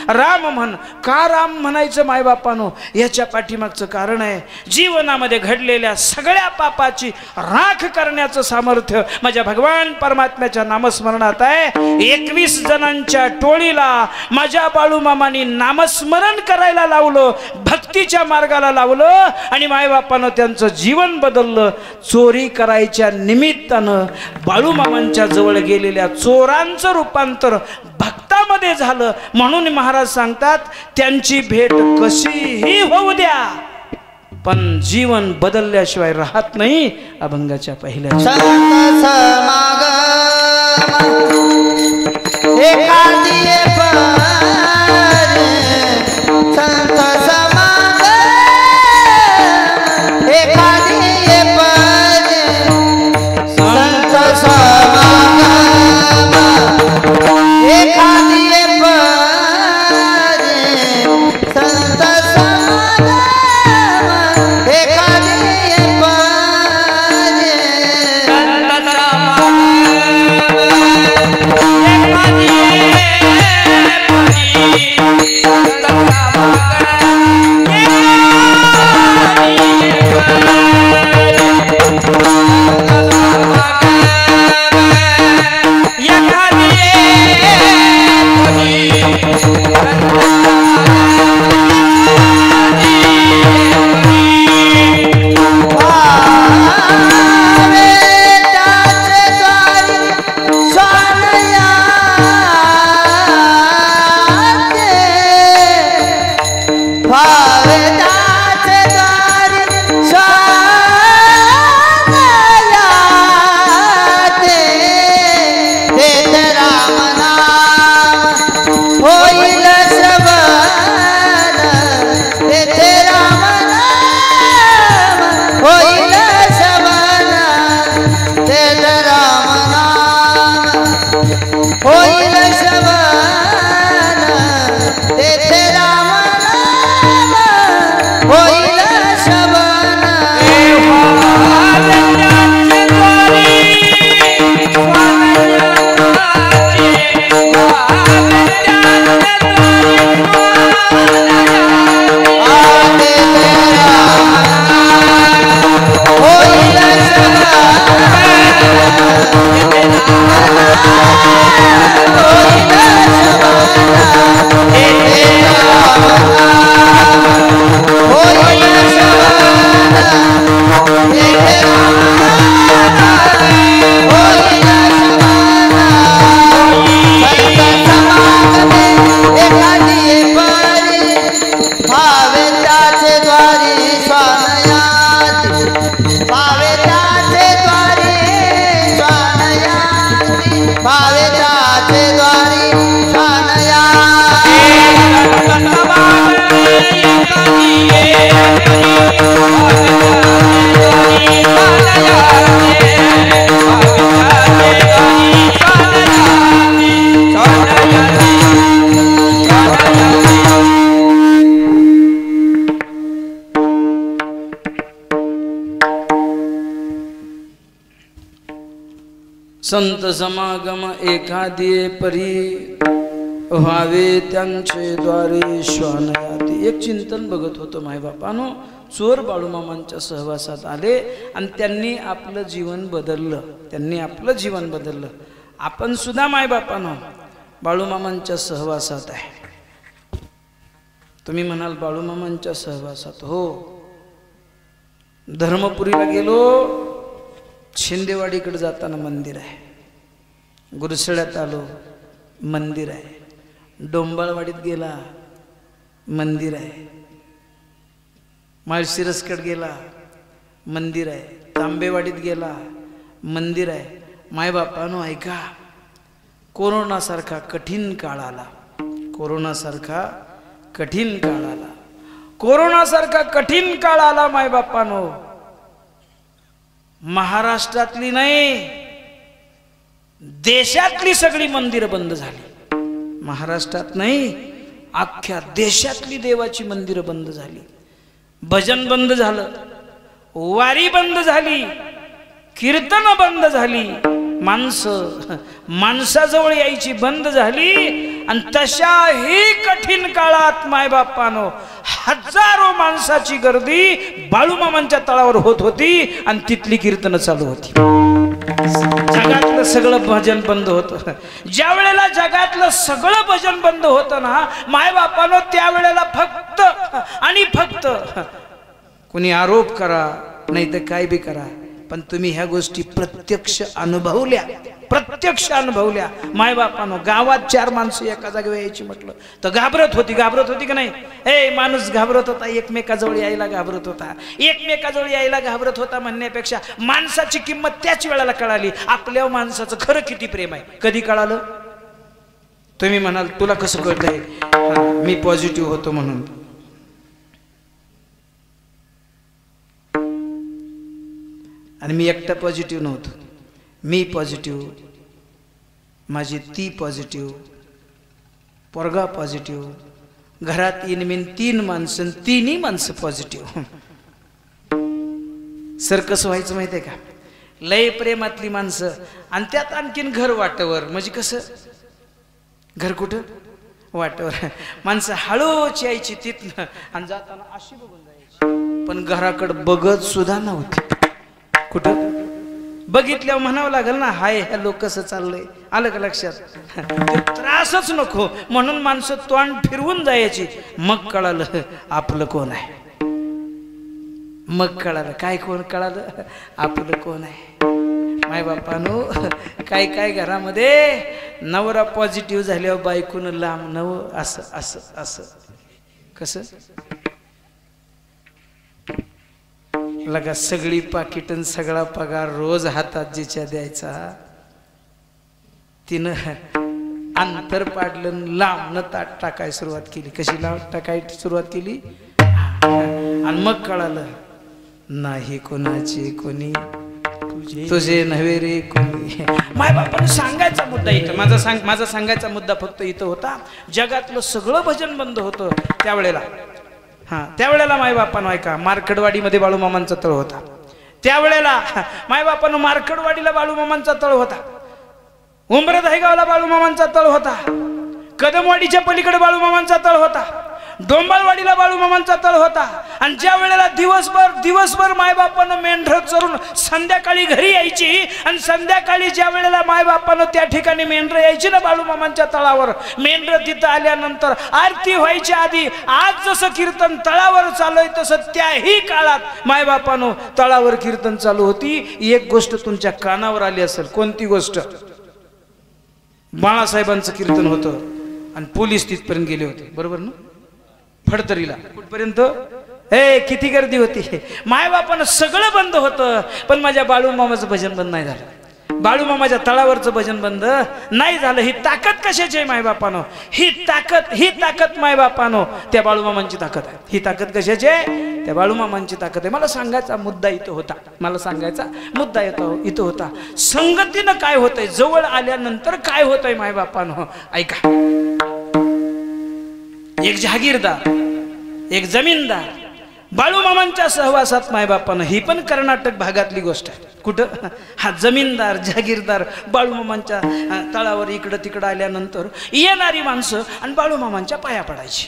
Speaker 3: राम म्हण. का राम म्हणायचं मायबापानो? याच्या पाठीमागचं कारण आहे, जीवनामध्ये घडलेल्या सगळ्या पापाची राख करण्याचं सामर्थ्य माझ्या भगवान परमात्म्याच्या नामस्मरणात आहे. 21 जणांच्या टोळीला माझ्या बाळूमामानी नामस्मरण करायला लावलं, भक्तीच्या मार्गाला लावलं आणि मायबापानं त्यांचं जीवन बदललं. चोरी करायच्या निमित्तानं बाळूमामांच्या जवळ गेलेल्या चोरांचं रूपांतर भक्तामध्ये झालं. म्हणून महाराज सांगतात, त्यांची भेट कशीही होऊ द्या पण जीवन बदलल्याशिवाय राहत नाही. अभंगाच्या पहिल्या
Speaker 4: संत समागम एखादी पार, संत समागम एखादी पार, संत समागम एखादी पार, संत समागम एखादी पार,
Speaker 2: संत समागम एखादी
Speaker 3: संत समागम एखादी परी व्हावे त्यांचे द्वारे श्वानयाती. एक चिंतन बघत होतो मायबापानो, चोर बाळूमामांच्या सहवासात आले आणि त्यांनी आपलं जीवन बदललं. त्यांनी आपलं जीवन बदललं. आपण सुद्धा मायबापानो बाळूमामांच्या सहवासात आहे. तुम्ही म्हणाल बाळूमामांच्या सहवासात, हो. धर्मपुरीला गेलो, शिंदेवाडीकडे जाताना मंदिर आहे. गुरसळ्यात आलो, मंदिर आहे. डोंबाळवाडीत गेला, मंदिर आहे. माळशिरसकडे गेला, मंदिर आहे. तांबेवाडीत गेला, मंदिर आहे. मायबापानो ऐका, कोरोनासारखा कठीण काळ आला. कोरोनासारखा कठीण काळ आला. कोरोनासारखा कठीण काळ आला मायबापानो. महाराष्ट्रातली नाही, देशातली सगळी मंदिरं बंद झाली. महाराष्ट्रात नाही, अख्ख्या देशातली देवाची मंदिरं बंद झाली. भजन बंद झालं, वारी बंद झाली, कीर्तन बंद झाली. माणसाजवळ यायची बंद झाली. आणि तशाही कठीण काळात मायबापानो हजारो माणसाची गर्दी बाळूमामांच्या तळावर होत होती आणि तिथली कीर्तन चालू होती. जगातलं सगळं भजन बंद होतं. ज्या वेळेला जगातलं सगळं भजन बंद होतं ना मायबापानो, त्यावेळेला फक्त आणि फक्त कुणी आरोप करा नाही तर काय बी करा, पण तुम्ही ह्या गोष्टी प्रत्यक्ष अनुभवल्या. प्रत्यक्ष अनुभवल्या मायबापानो. गावात 4 माणसं एका जागेवर यायची म्हटलं तर घाबरत होती का नाही? हे माणूस घाबरत होता, एकमेकाजवळ यायला घाबरत होता. एकमेकाजवळ यायला घाबरत होता म्हणण्यापेक्षा माणसाची किंमत त्याच वेळेला कळाली. आपल्या माणसाचं खरं किती प्रेम आहे कधी कळालं? तुम्ही म्हणाल तुला कसं कळतंय? मी पॉझिटिव्ह होतो म्हणून. आणि मी एकटा पॉझिटिव्ह नव्हतो. मी पॉझिटिव्ह, माझी ती पॉझिटिव्ह, पोरगा पॉझिटिव्ह, घरात इनमिन 3 माणसं, 3ही माणसं पॉझिटिव्ह. सर कसं व्हायचं माहिती आहे का? लय प्रेमातली माणसं आणि त्यात आणखीन घर वाटावर. म्हणजे कसं घर कुठं? वाटावर. माणसं हळूच यायची तिथनं आणि जाताना अशी बघून जायची, पण घराकडे बघत सुद्धा नव्हती. कुठं बघितल्यावर म्हणावं लागेल ना, हाय हॅलो कसं चाललंय, आलं का लक्षात? त्रासच नको म्हणून माणसं तोंड फिरवून जायची. मग कळालं आपलं कोण आहे. मग कळालं काय कोण कळालं आपलं कोण आहे. मायबापानो काय काय घरामध्ये नवरा पॉझिटिव्ह झाल्यावर बायकून लांब नव असं असं असं कसं लगा. सगळी पाकिटन सगळा पगार रोज हातात जिच्या द्यायचा, तिनं अंतर पाडलं, लांबनं ताट टाकाय सुरुवात केली. कशी लांब टाकाय सुरुवात केली? आणि मग कळालं नाही कोणाचे कोणी, तुझे नव्हे रे कोणी. मायबापानं सांगायचा मुद्दा इथं, माझा सांगायचा मुद्दा फक्त इथं होता. जगातलं सगळं भजन बंद होतं त्यावेळेला. त्यावेळेला मायबापानं ऐका, मार्कडवाडीमध्ये बाळूमामांचा तळ होता. त्यावेळेला मायबापानं मार्कडवाडीला बाळूमामांचा तळ होता. उंबरदहेगावला बाळूमामांचा तळ होता. कदमवाडीच्या पलीकडे बाळूमामांचा तळ होता. डोंबाळवाडीला बाळूमामांचा तळ होता. आणि ज्या वेळेला दिवसभर मायबापानं मेंढर चरून संध्याकाळी घरी यायची आणि संध्याकाळी ज्या वेळेला मायबापानं त्या ठिकाणी मेंढर यायची ना बाळूमामांच्या तळावर, मेंढर तिथं आल्यानंतर आरती व्हायच्या आधी आज जसं कीर्तन तळावर चालू आहे तसं त्याही काळात मायबापानं तळावर कीर्तन चालू होती. एक गोष्ट तुमच्या कानावर आली असेल. कोणती गोष्ट? बाळासाहेबांचं कीर्तन होतं आणि पोलीस तिथपर्यंत गेले होते, बरोबर ना? फडतरीला कुठपर्यंत? किती गर्दी होती. मायबापानं सगळं बंद होतं पण माझ्या बाळूमामाचं भजन बंद नाही झालं. बाळूमामाच्या तळावरचं भजन बंद नाही झालं. ही ताकद कशाची आहे मायबापानो? ही ताकद मायबापानो त्या बाळूमामांची ताकद आहे. ही ताकद कशाची आहे? त्या बाळूमामांची ताकद आहे. मला सांगायचा मुद्दा इथं होता. संगतीनं काय होतंय, जवळ आल्यानंतर काय होतंय मायबापानो ऐका. एक जहागीरदार, एक जमीनदार बाळूमामांच्या सहवासात मायबापानं, ही पण कर्नाटक भागातली गोष्ट आहे. कुठं? हा जमीनदार जागीरदार बाळूमामांच्या तळावर इकडं तिकडं आल्यानंतर येणारी माणसं आणि बाळूमामांच्या पाया पडायची.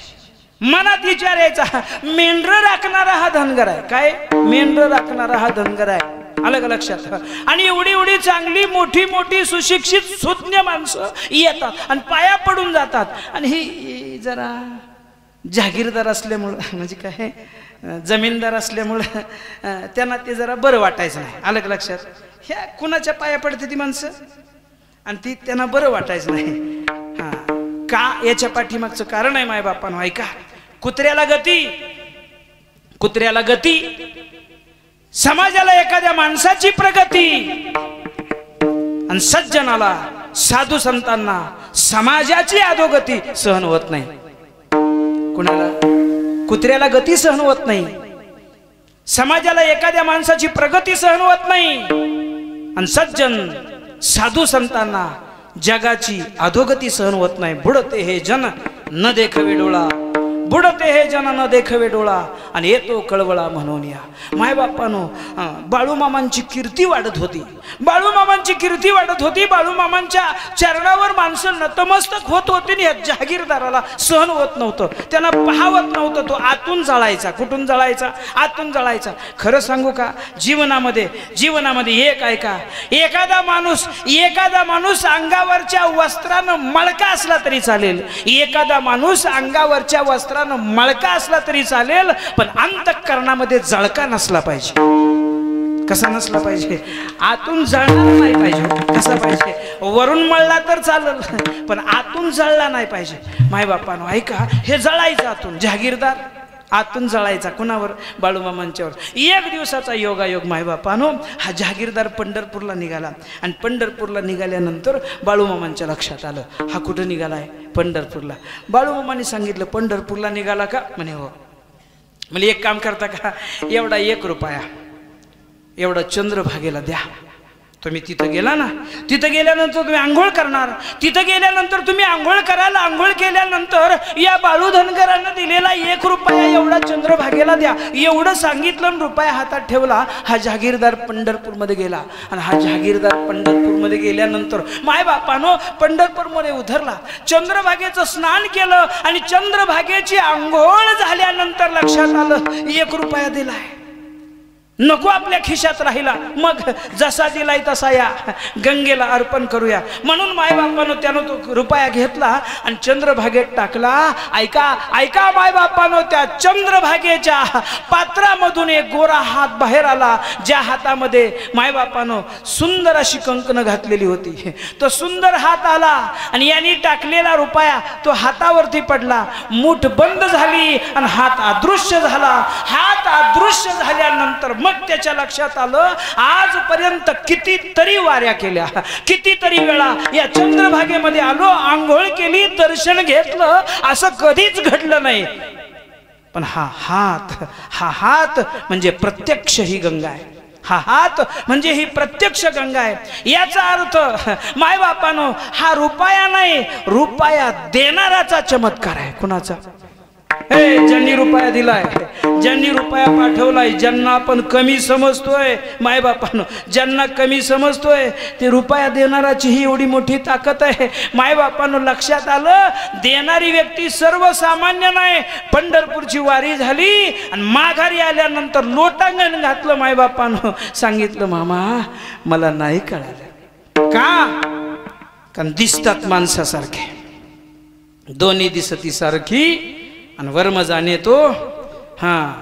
Speaker 3: मनात विचार यायचा, मेंढरं राखणारा हा धनगर आहे. काय? मेंढरं राखणारा हा धनगर आहे. अलग लक्षात. आणि एवढी एवढी चांगली मोठी मोठी सुशिक्षित सुज्ञ माणसं येतात आणि पाया पडून जातात. आणि ही जरा जागीरदार असल्यामुळं, म्हणजे काय, जमीनदार असल्यामुळं त्यांना ते जरा बरं वाटायचं नाही. अलग लक्षात. ह्या कुणाच्या पाया पडते ती माणसं आणि ती त्यांना बरं वाटायचं नाही. हां, का? याच्या पाठीमागचं कारण आहे मायबापांनो, ऐका. कुत्र्याला गती, कुत्र्याला गती, समाजाला एखाद्या माणसाची प्रगती, आणि सज्जनाला साधू संतांना समाजाची अधोगती सहन होत नाही. कुणाला? कुत्र्याला गती सहन होत नाही, समाजाला एखाद्या माणसाची प्रगती सहन होत नाही, आणि सज्जन साधू संतांना जगाची अधोगती सहन होत नाही. बुडते हे जन न देखवे डोळा, बुडते हे जन न देखवे डोळा, आणि येतो कळवळा म्हणून या. मायबापानो, बाळूमामांची कीर्ती वाढत होती, बाळूमामांची कीर्ती वाढत होती. बाळूमामांच्या चरणावर माणसं नतमस्तक होत होती. या जहागीरदाराला सहन होत नव्हतं, त्यांना पाहावत नव्हतं. तो आतून जळायचा. कुठून जळायचा? आतून जळायचा. खरं सांगू का, जीवनामध्ये एक ऐका, एखादा माणूस अंगावरच्या वस्त्रानं मळका असला तरी चालेल, एखादा माणूस अंगावरच्या वस्त्रानं मळका असला तरी चालेल, पण अंतःकरणामध्ये जळका नसला पाहिजे. कसा नसला पाहिजे? आतून जळणार नाही पाहिजे. कसा पाहिजे? वरून मळला तर चालेल, पण आतून जळला नाही पाहिजे. मायबापानो ऐका, हे जळायचं आतून. जहागीरदार आतून जळायचा. कुणावर? बाळूमामांच्यावर. एक दिवसाचा योगायोग मायबापानो, हा जहागीरदार पंढरपूरला निघाला. आणि पंढरपूरला निघाल्यानंतर बाळूमामांच्या लक्षात आलं, हा कुठं निघालाय? पंढरपूरला. बाळूमामांनी सांगितलं, पंढरपूरला निघाला का? म्हणे हो. म्हणजे एक काम करता का, एवढा 1 रुपया एवढा चंद्रभागेला द्या. तुम्ही तिथं गेला ना, तिथं गेल्यानंतर तुम्ही आंघोळ करणार, तिथं गेल्यानंतर तुम्ही आंघोळ कराल, आंघोळ केल्यानंतर या बाळू धनगरांना दिलेला 1 रुपया एवढा चंद्रभागेला द्या. एवढं सांगितलं, रुपया हातात ठेवला. हा जहागीरदार पंढरपूरमध्ये गेला. आणि हा जहागीरदार पंढरपूरमध्ये गेल्यानंतर मायबापानो पंढरपूरमध्ये उतरला, चंद्रभागेचं स्नान केलं, आणि चंद्रभागेची आंघोळ झाल्यानंतर लक्षात आलं 1 रुपया दिलाय, नको आपल्या खिशात राहिला. मग जसा दिलाय तसा या गंगेला अर्पण करूया म्हणून मायबापानं त्यानं तो रुपया घेतला आणि चंद्रभागेत टाकला. ऐका ऐका मायबापानं, त्या चंद्रभागेच्या पात्रामधून एक गोरा हात बाहेर आला, ज्या हातामध्ये मायबापानं सुंदर अशी कंकणं घातलेली होती. तो सुंदर हात आला आणि यांनी टाकलेला रुपया तो हातावरती पडला, मूठ बंद झाली आणि हात अदृश्य झाला. हात अदृश्य झाल्यानंतर मग त्याच्या लक्षात आलं, आजपर्यंत कितीतरी वाऱ्या केल्या, कितीतरी वेळा या चंद्रभागेमध्ये आलो, आंघोळ केली, दर्शन घेतलं, असं कधीच घडलं नाही. पण हा हात म्हणजे प्रत्यक्ष ही गंगा आहे. हा हात म्हणजे ही प्रत्यक्ष गंगा आहे. याचा अर्थ मायबापानो, हा रुपया नाही, रुपया देणाराचा चमत्कार आहे. कुणाचा? ज्यांनी रुपया दिलाय, ज्यांनी रुपया पाठवलाय, ज्यांना आपण कमी समजतोय मायबापानं, ज्यांना कमी समजतोय, ते रुपया देणाराची ही एवढी मोठी ताकद आहे. मायबापानं लक्षात आलं, देणारी व्यक्ती सर्वसामान्य नाही. पंढरपूरची वारी झाली आणि माघारी आल्यानंतर लोटांगण घातलं. मायबापानं सांगितलं, मामा मला नाही कळालं. का? कारण दिसतात माणसासारखे, दोन्ही दिसती सारखी आणि वर्म जाणे तो. हां,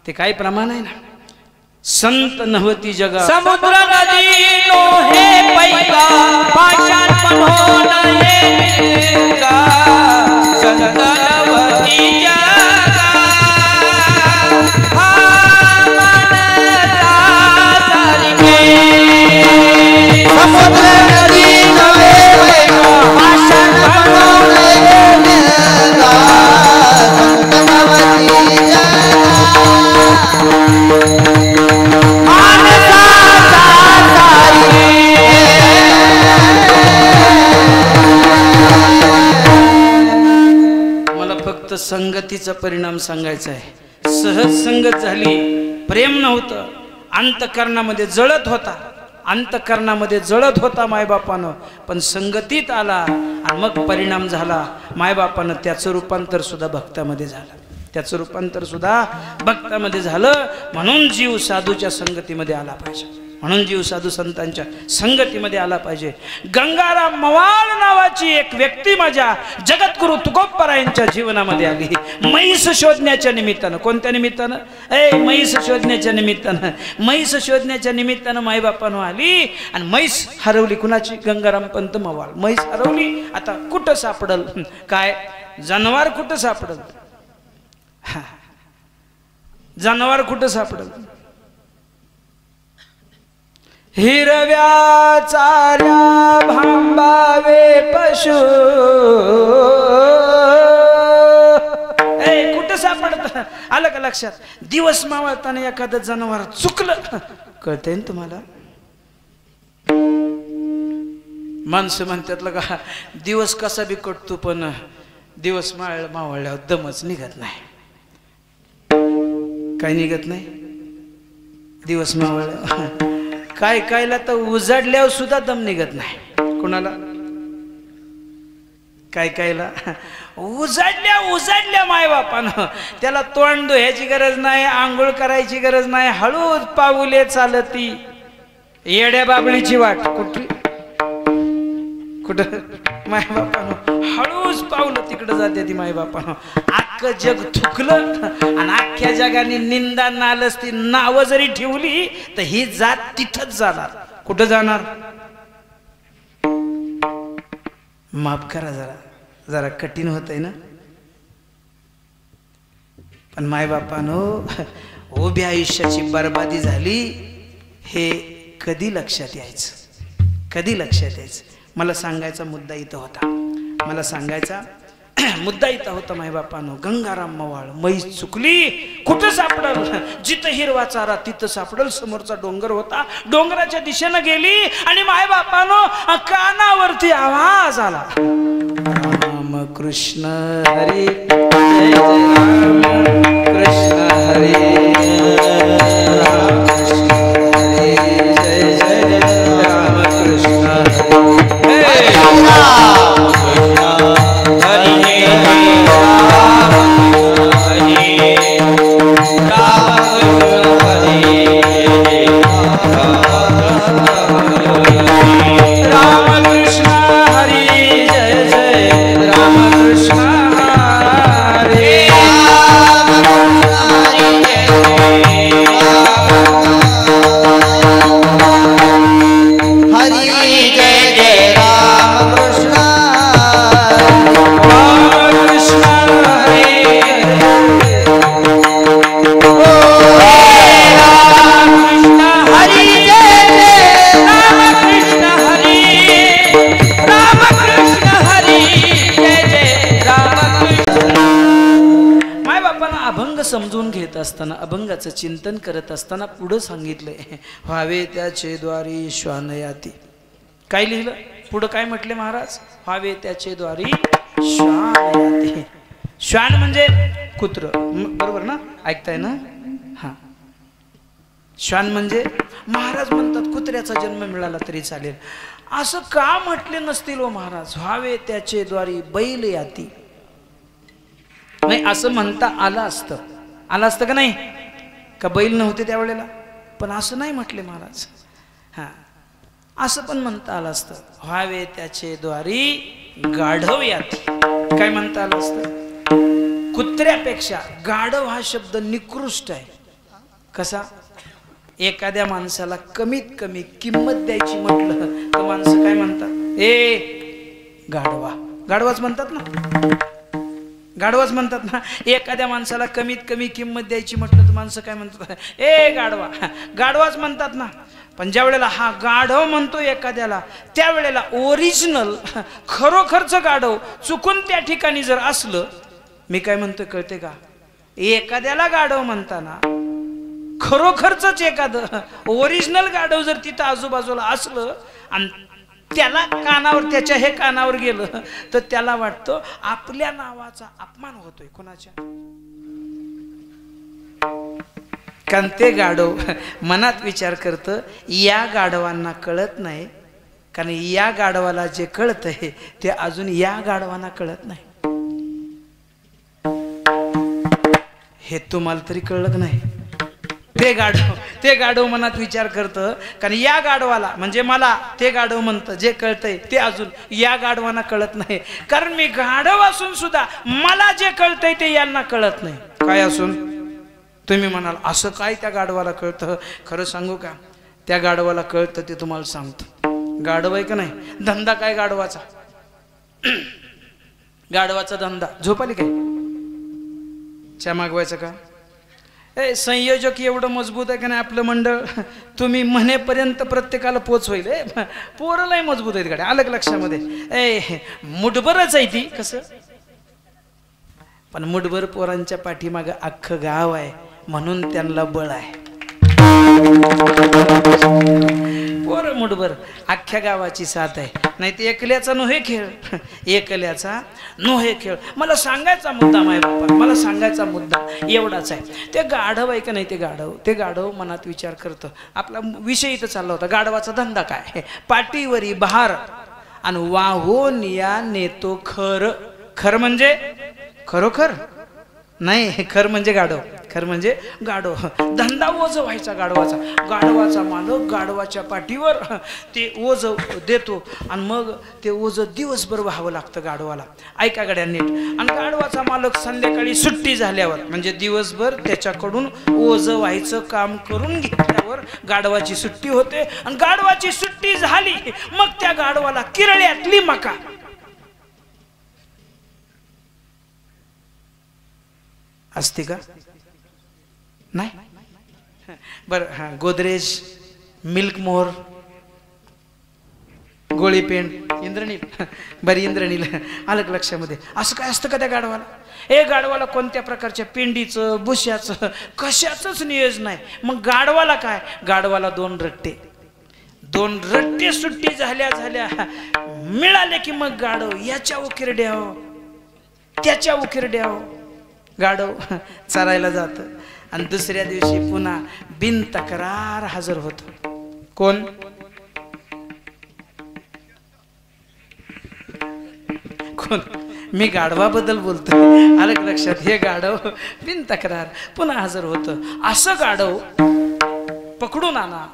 Speaker 3: ते काय प्रमाण आहे ना, संत नव्हती जगा
Speaker 2: समुद्र नदी नो हे पैका, पाषाण पण हो नयेगा. संत नव्हती जगा, हा मनला सारखे.
Speaker 4: समुद्र नदी नो हे पैका, पाषाण पण हो नयेगा. संत नव्हती जगा,
Speaker 3: मला फक्त संगतीचा परिणाम सांगायचा आहे. सहज संगत झाली, प्रेम नव्हतं, अंतकरणामध्ये जळत होता, अंतकरणामध्ये जळत होता मायबापानं, पण संगतीत आला आणि मग परिणाम झाला. मायबापानं त्याचं रूपांतर सुद्धा भक्तामध्ये झालं, त्याचं रूपांतर सुद्धा भक्तामध्ये झालं. म्हणून जीव साधूच्या संगतीमध्ये आला पाहिजे, म्हणून जीव साधू संतांच्या संगतीमध्ये आला पाहिजे. गंगाराम मवाळ नावाची एक व्यक्ती माझ्या जगद्गुरु तुकोबरायांच्या जीवनामध्ये आली, म्हैस शोधण्याच्या निमित्तानं. कोणत्या निमित्तानं? म्हैस शोधण्याच्या निमित्तानं. म्हैस शोधण्याच्या निमित्तानं मायबापानं आली आणि म्हैस हरवली. कुणाची? गंगाराम पंत मवाळ. म्हैस हरवली. आता कुठं सापडल? काय जनावर कुठं सापडल? जनावर कुठं सापडल? हिरव्या चाऱ्या भांबावे पशु, कुठं सापडत? आलं का लक्षात? दिवस मावळताना एखादं जनावर चुकलं, कळतंय ना तुम्हाला? माणसं म्हणतात का दिवस कसा बी कटतो, पण दिवस मावळल्यावर दमच निघत नाही. काय निघत नाही? दिवस मावळल्यावर काय कायला तर उजाडल्यावर सुद्धा दम निघत नाही. कोणाला? काय कायला उजाडल्या मायबापानं. त्याला तोंड धुयाची गरज नाही, आंघोळ करायची गरज नाही, हळूच पाऊले चालती. येड्या बाबळीची वाट कुठली? कुठं? मायबापानं हळूच पावलं तिकडं जाते ती मायबापानं. अख्खं जग थुकलं आणि अख्ख्या जगाने निंदा नालस्ती नावं जरी ठेवली तर ही जात तिथंच जाणार. कुठं जाणार? माफ करा, जरा कठीण होत आहे ना. पण मायबापानं उभ्या आयुष्याची बर्बादी झाली हे कधी लक्षात यायचं? कधी लक्षात यायचं? मला सांगायचा मुद्दा इथं होता, मला सांगायचा मुद्दा इथं होता. मायबापानो गंगाराम मवाळ म्हैस चुकली, कुठं सापडल? जिथं हिरवा चारा तिथं सापडल. समोरचा डोंगर होता, डोंगराच्या दिशेनं गेली आणि मायबापानो कानावरती आवाज आला, राम कृष्ण हरी जय जय राम कृष्ण हरी राम कृष्ण हरी जय जय राम कृष्ण समजून घेत असताना, अभंगाचं चिंतन करत असताना पुढं सांगितलंय, व्हावे त्याचे द्वारी श्वान याती. काय लिहिलं पुढं? काय म्हटले महाराज? व्हावे त्याचे द्वारी श्वान याती. श्वान म्हणजे कुत्र, बरोबर ना? ऐकताय ना? हा, श्वान म्हणजे महाराज म्हणतात कुत्र्याचा जन्म मिळाला तरी चालेल. असं का म्हटले नसतील हो महाराज? व्हावे त्याचे द्वारी बैल याती. नाही, असं म्हणता आलं असतं. आलं असतं का नाही? का बैल नव्हते त्यावेळेला? पण असं नाही म्हटले महाराज. हा, असं पण म्हणता आलं असतं, व्हावे त्याचे द्वारी गाढव याती. काय म्हणता आलं असतं? कुत्र्यापेक्षा गाढव हा शब्द निकृष्ट आहे. कसा? एखाद्या माणसाला कमीत कमी किंमत द्यायची म्हटलं तर माणसं काय म्हणतात? ए गाढवा. गाढवाच म्हणतात ना, गाढवाच म्हणतात ना. एखाद्या माणसाला कमीत कमी किंमत द्यायची म्हटलं तर माणसं काय म्हणतात? ए गाढवा. गाढवाच म्हणतात ना. पण ज्या वेळेला हा गाढव म्हणतो एखाद्याला, त्यावेळेला ओरिजिनल खरोखरचं गाढव चुकून त्या ठिकाणी जर असलं, मी काय म्हणतोय कळते का? एखाद्याला गाढव म्हणताना खरोखरच एखादं ओरिजिनल गाढव जर तिथं आजूबाजूला असलं आणि त्याला कानावर, त्याच्या हे कानावर गेलं तर त्याला वाटतं आपल्या नावाचा अपमान होतोय. कोणाच्या? कारण ते गाढव मनात विचार करतं या गाढवांना कळत नाही, कारण या गाढवाला जे कळतंय ते अजून या गाढवांना कळत नाही. हे तुम्हाला तरी कळलं का नाही? ते गाढव मनात विचार करतं, कारण या गाढवाला म्हणजे मला ते गाढव म्हणतं जे कळतंय ते अजून या गाढवांना कळत नाही. कारण मी गाढव असून सुद्धा मला जे कळतंय ते यांना कळत नाही. काय असून? तुम्ही म्हणाल असं काय त्या गाढवाला कळतं? खरं सांगू का? त्या गाढवाला कळतं ते तुम्हाला सांगतो. गाढव आहे का नाही? धंदा काय गाढवाचा? गाढवाचा धंदा झोपाली काय? च्या मागवायचं का? संयोजक एवढं मजबूत आहे का नाही आपलं मंडळ? तुम्ही म्हणेपर्यंत प्रत्येकाला पोचवाईल. पोरलाही मजबूत आहेत गाड्या. आलं लक्षामध्ये? मुठभरच आहे ती. कसं? पण मुठभर पोरांच्या पाठीमागं अख्खं गाव आहे म्हणून त्यांना बळ आहे. पोर मुठभर अख्ख्या गावाची साथ आहे. नाही ते एकल्याचा नोहे खेळ, एकल्याचा नोहे खेळ. मला सांगायचा मुद्दा माय बापा, मला सांगायचा मुद्दा एवढाच आहे. ते गाढव आहे का नाही? ते गाढव मनात विचार करतं. आपला विषय इथं चालला होता, गाढवाचा धंदा काय? पाठीवरी बहार आणि वाहून या नेतो खर. खर म्हणजे खरोखर नाही, खर म्हणजे गाढव. खर म्हणजे गाढव. धंदा ओझ व्हायचा गाढवाचा. गाढवाचा मालक गाढवाच्या पाठीवर ते ओझ देतो आणि मग ते ओझ दिवसभर व्हावं लागतं गाढवाला. ऐका गड्या नीट. आणि गाढवाचा मालक संध्याकाळी सुट्टी झाल्यावर म्हणजे दिवसभर त्याच्याकडून ओझ व्हायचं काम करून घेतल्यावर गाढवाची सुट्टी होते. आणि गाढवाची सुट्टी झाली मग त्या गाढवाला किरळ्यातली मका असते का? नाही. बर हा, गोदरेज, मिल्क मोर, गोळी पेंट, इंद्रनील. बरी इंद्रनील आलं लक्षामध्ये. असं काय असतं का त्या गाढवाला? गाढवाला कोणत्या प्रकारच्या पेंडीचं बुश्याचं कशाचंच नियोजन नाही. मग गाढवाला काय? गाढवाला दोन रट्टे सुट्टी झाल्या मिळाले की मग गाढव याच्या उकिरड्याव त्याच्या उकिरड्याव गाढव चरायला जातं. आणि दुसऱ्या दिवशी पुन्हा बिन तक्रार हजर होतो. कोण? कोण? मी गाढवाबद्दल बोलतो. आलं लक्षात? हे गाढव बिन तक्रार पुन्हा हजर होतं. असं गाढव पकडून आणा,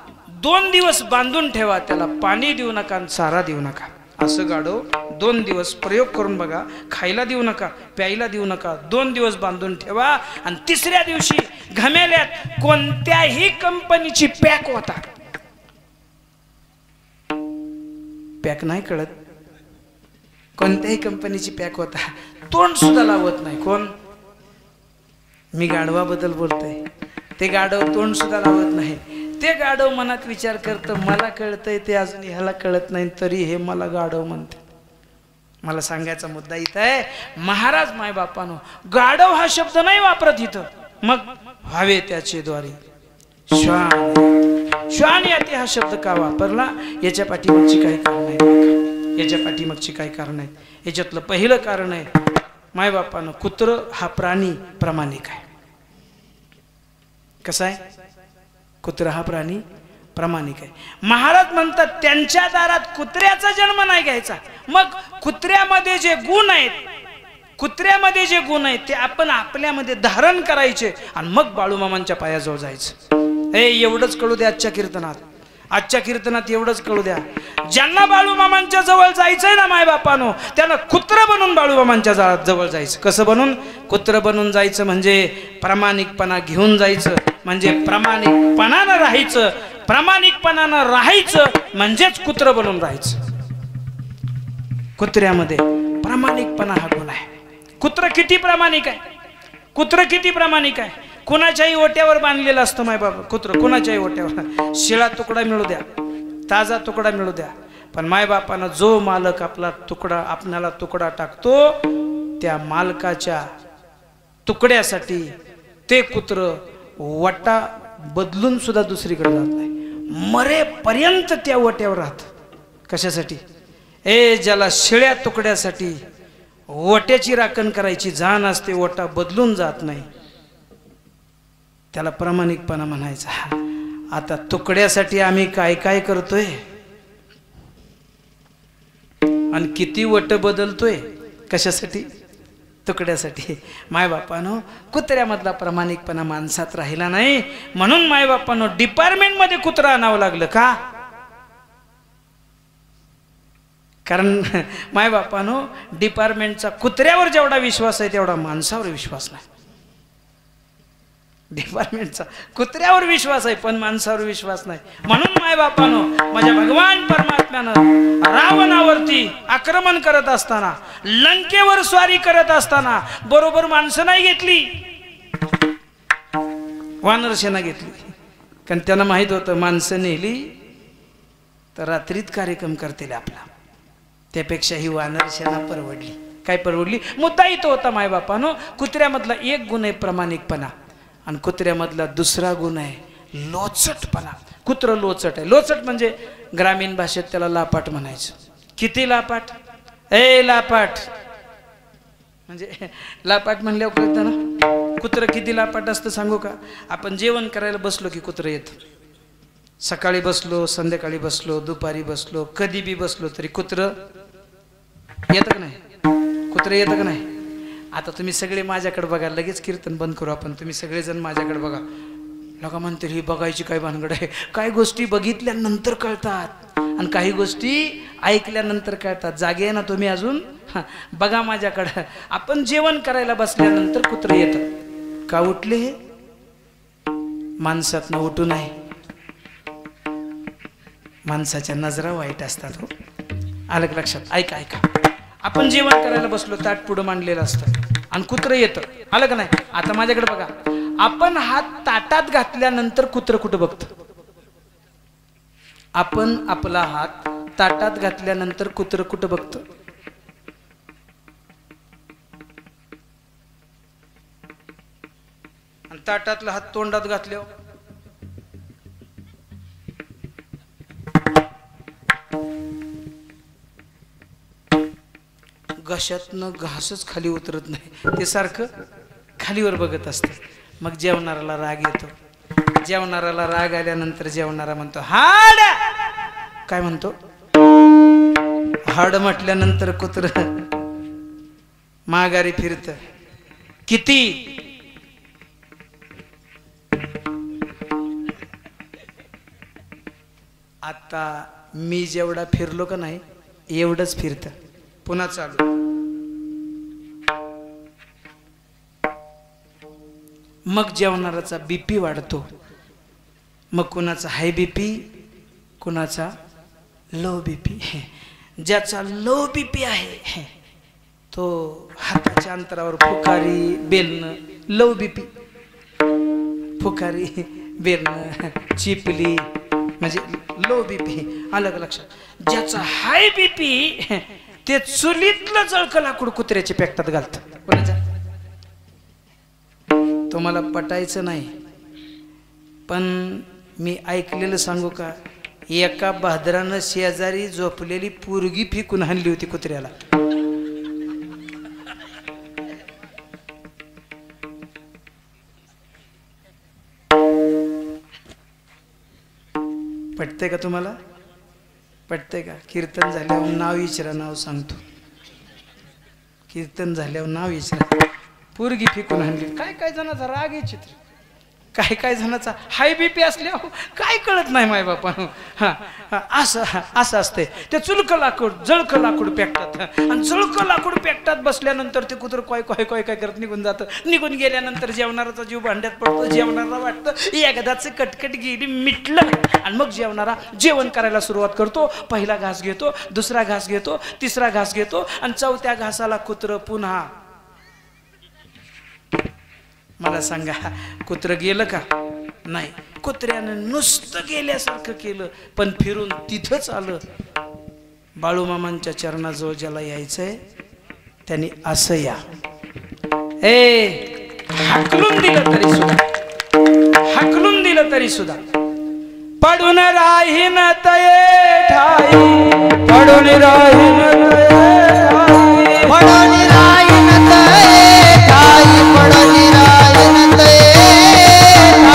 Speaker 3: 2 दिवस बांधून ठेवा, त्याला पाणी देऊ नका आणि चारा देऊ नका. असं गाढव 2 दिवस प्रयोग करून बघा. खायला देऊ नका, प्यायला देऊ नका, 2 दिवस बांधून ठेवा. आणि तिसऱ्या दिवशी घमेल्यात कोणत्याही कंपनीची पॅक होता. पॅक नाही कळत? कोणत्याही कंपनीची पॅक होता. तोंड सुद्धा लावत नाही. कोण? मी गाढवाबद्दल बोलतोय. ते गाढव तोंड सुद्धा लावत नाही. ते गाढव मनात विचार करतं मला कळतंय ते अजून ह्याला कळत नाही, तरी हे मला गाढव म्हणते. मला सांगायचा मुद्दा इथं आहे, महाराज मायबापानो गाढव हा शब्द नाही वापरत इथं. मग व्हावे त्याचे द्वारे श्वान. श्वान याते हा शब्द का वापरला? याच्या पाठीमागची काही कारण आहेत. याच्या पाठीमागची काही कारण आहेत. याच्यातलं पहिलं कारण आहे मायबापानं, कुत्र हा प्राणी प्रामाणिक आहे. कसा आहे? कुत्रा हा प्राणी प्रामाणिक आहे. महाराज म्हणतात त्यांच्या दारात कुत्र्याचा जन्म नाही घ्यायचा. मग कुत्र्यामध्ये जे गुण आहेत ते आपण आपल्यामध्ये धारण करायचे आणि मग बाळूमामांच्या पायाजवळ जायचं. एवढंच कळू द्या आजच्या कीर्तनात एवढंच कळू द्या. ज्यांना बाळूमामांच्या जवळ जायचंय ना मायबापानो, त्यांना कुत्र बनून बाळूमामांच्या जवळ जायचं. कसं बनून? कुत्र बनून जायचं म्हणजे प्रामाणिकपणा घेऊन जायचं, म्हणजे प्रामाणिकपणानं राहायचं. प्रामाणिकपणानं राहायचं म्हणजेच कुत्र बनून राहायचं. कुत्र्यामध्ये प्रामाणिकपणा हा गुण आहे. कुत्र किती प्रामाणिक आहे? कुणाच्याही ओट्यावर बांधलेलं असतं माय बाबा कुत्र. कुणाच्याही ओट्यावर शिळा तुकडा मिळू द्या, ताजा तुकडा मिळू द्या, पण मायबापानं जो मालक आपल्याला तुकडा टाकतो त्या मालकाच्या तुकड्यासाठी ते कुत्र वटा बदलून सुद्धा दुसरीकडे जात नाही. मरेपर्यंत त्या वट्यावर राहत. कशासाठी? ज्याला शिळ्या तुकड्यासाठी वट्याची राखण करायची जाण असते, वटा बदलून जात नाही. त्याला प्रामाणिकपणा म्हणायचा. आता तुकड्यासाठी आम्ही काय काय करतोय आणि किती वट बदलतोय कशासाठी? तुकड्यासाठी. मायबापानो कुत्र्यामधला प्रामाणिकपणा माणसात राहिला नाही म्हणून मायबापानो डिपार्टमेंट मध्ये कुत्रा आणावं लागलं का? कारण मायबापानो डिपार्टमेंटचा कुत्र्यावर जेवढा विश्वास आहे तेवढा माणसावर विश्वास नाही. डिपार्टमेंटचा कुत्र्यावर विश्वास आहे पण माणसावर विश्वास नाही. म्हणून मायबापानो माझ्या भगवान परमात्म्यानं रावणावरती आक्रमण करत असताना, लंकेवर स्वारी करत असताना बरोबर माणसं नाही घेतली, वानर सेना घेतली. कारण त्यांना माहित होतं माणसं नेली तर रात्रीत कार्यक्रम करतील आपला, त्यापेक्षा ही वानर सेना परवडली. काय परवडली? मुद्दा इथं होता मायबापानो, कुत्र्यामधला एक गुण आहे प्रामाणिकपणा आणि कुत्र्यामधला दुसरा गुण आहे लोचटपणा. कुत्र लोचट आहे. लोचट म्हणजे ग्रामीण भाषेत त्याला लापाट म्हणायचं. किती लापाट? ए लापाट म्हणजे लापाट म्हणल्यावर कळतं ना कुत्र किती लापाट असतं सांगू का? आपण जेवण करायला बसलो की कुत्र येतं. सकाळी बसलो, संध्याकाळी बसलो, दुपारी बसलो, कधी बी बसलो तरी कुत्र येतं का नाही? कुत्र येतं का नाही? आता तुम्ही सगळे माझ्याकडे बघा, लगेच कीर्तन बंद करू आपण. तुम्ही सगळेजण माझ्याकडे बघा. लोक म्हणतील ही बघायची काय भानगड आहे? काही गोष्टी बघितल्यानंतर कळतात आणि काही गोष्टी ऐकल्यानंतर कळतात. जागे ना तुम्ही अजून? बघा माझ्याकडं. आपण जेवण करायला बसल्यानंतर कुत्र येतं. का उठले हे? माणसातनं उठू नाही. माणसाच्या नजरा वाईट असतात हो. आलं का लक्षात? ऐका ऐका. आपण जेवण करायला बसलो, ताट पुढं मांडलेलं असतं आणि कुत्र येतं. आलं का नाही? आता माझ्याकडे बघा. आपण हात ताटात घातल्यानंतर कुत्र कुठं बघतं? आपण आपला हात ताटात घातल्यानंतर कुत्र कुठं बघतं? आणि ताटातला हात तोंडात घातल्यावर घशातनं घासच खाली उतरत नाही, ते सारखं खालीवर बघत असतं. मग जेवणाऱ्याला राग येतो. जेवणाऱ्याला राग आल्यानंतर जेवणारा म्हणतो हाड. काय म्हणतो? हाड म्हटल्यानंतर कुत्र माघारी फिरत. किती? आता मी जेवढा फिरलो का नाही एवढंच फिरतं. पुन्हा चालू. मग जेवणाराचा बीपी वाढतो. मग कुणाचा हाय बीपी, कुणाचा लो बीपी. ज्याचा लो बीपी आहे तो हाताच्या अंतरावर फुकारी बेलणं, लो बीपी, फुकारी बेलणं, चिपली म्हणजे लो बीपी. अलग लक्षात. ज्याचा हाय बीपी ते चुलीतलं जळकं लाकूड कुत्र्याच्या पेकतात घालतं. कोणाच्या? तुम्हाला पटायचं नाही पण मी ऐकलेलं सांगू का? एका बहादरानं शेजारी झोपलेली पोरगी फेकून हाणली होती कुत्र्याला. पटतंय का तुम्हाला? पटतंय का? कीर्तन झाल्यावर नाव विचारा, नाव सांगतो. कीर्तन झाल्यावर नाव विचारा. पोरगी फेकून आणली. काय काय जणांचा राग आहे चित्र, काय काय जणांचा हाय बीपी असल्यावर काय कळत नाही माय बापा. असं असं असते. ते चुलकं लाकूड जळकं लाकूड पेकतात आणि जळकं लाकूड पेकतात बसल्यानंतर ते कुत्र काय काय काय काय करत निघून जातं. निघून गेल्यानंतर जेवणाराचा जीव भांड्यात पडतो. जेवणारा वाटतं एकदाच कटकट गेली मिटलं आणि मग जेवणारा जेवण करायला सुरुवात करतो. पहिला घास घेतो, दुसरा घास घेतो, तिसरा घास घेतो आणि चौथ्या घासाला कुत्र पुन्हा. मला सांगा कुत्र गेलं का? नाही. कुत्र्यानं नुसतं गेल्यासारखं केलं पण फिरून तिथंच आलं. बाळूमामांच्या चरणाजवळ ज्याला यायचंय त्यांनी असं या. हाकलून दिलं तरी सुद्धा, हाकलून दिलं तरी सुद्धा पडून राहीन तये ठाई, पडून राहीन तये ठाई,
Speaker 4: पडून राहीन तये ठाई, पडून राहीन तये ठाई.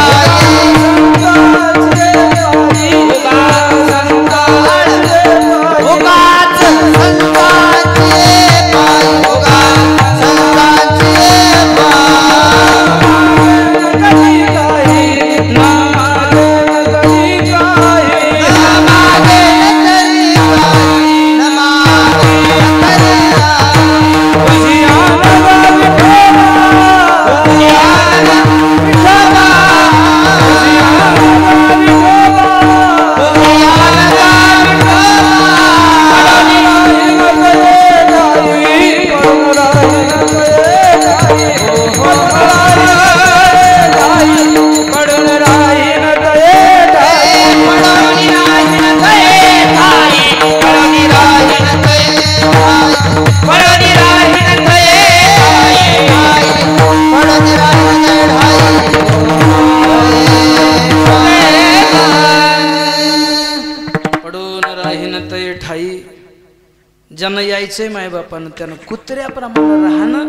Speaker 3: जायचंय मायबापानं त्यानं कुत्र्याप्रमाणे राहणं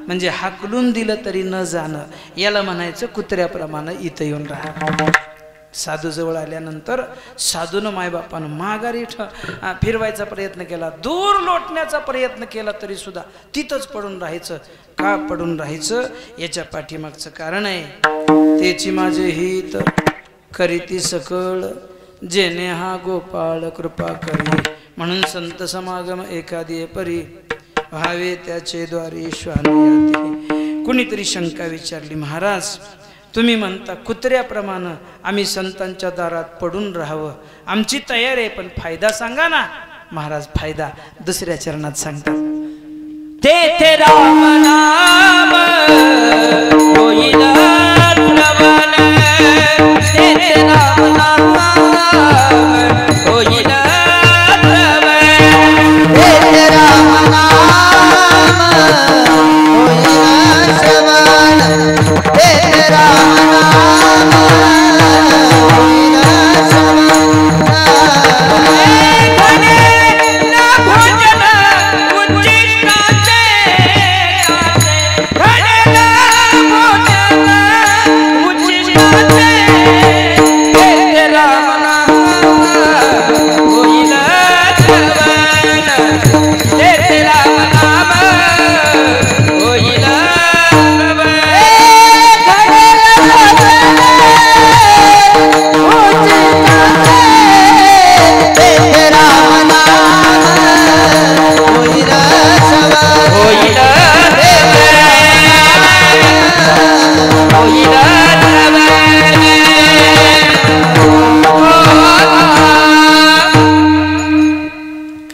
Speaker 3: म्हणजे हाकलून दिलं तरी न जाणं, याला म्हणायचं कुत्र्याप्रमाणे इथं येऊन राहा. साधू जवळ आल्यानंतर साधूनं मायबापानं माघारी फिरवायचा प्रयत्न केला, दूर लोटण्याचा प्रयत्न केला, तरी सुद्धा तिथंच पडून राहायचं. का पडून राहायचं याच्या पाठीमागचं कारण आहे, तेची माझे हित करीती सकळ जेने हा गोपाळ कृपा करी. म्हणून संत समागम एखादी परी व्हावे त्याचे द्वारी श्वान. कुणीतरी शंका विचारली, महाराज तुम्ही म्हणता कुत्र्याप्रमाणे आम्ही संतांच्या दारात पडून राहावं, आमची तयारी आहे, पण फायदा सांगा ना. महाराज फायदा दुसऱ्या चरणात सांगतात.
Speaker 2: तेथे राम नाम होईल श्रवण, तेथे राम नाम होईल श्रवण,
Speaker 4: तेथे राम नाम होईल श्रवण, तेथे राम नाम होईल श्रवण.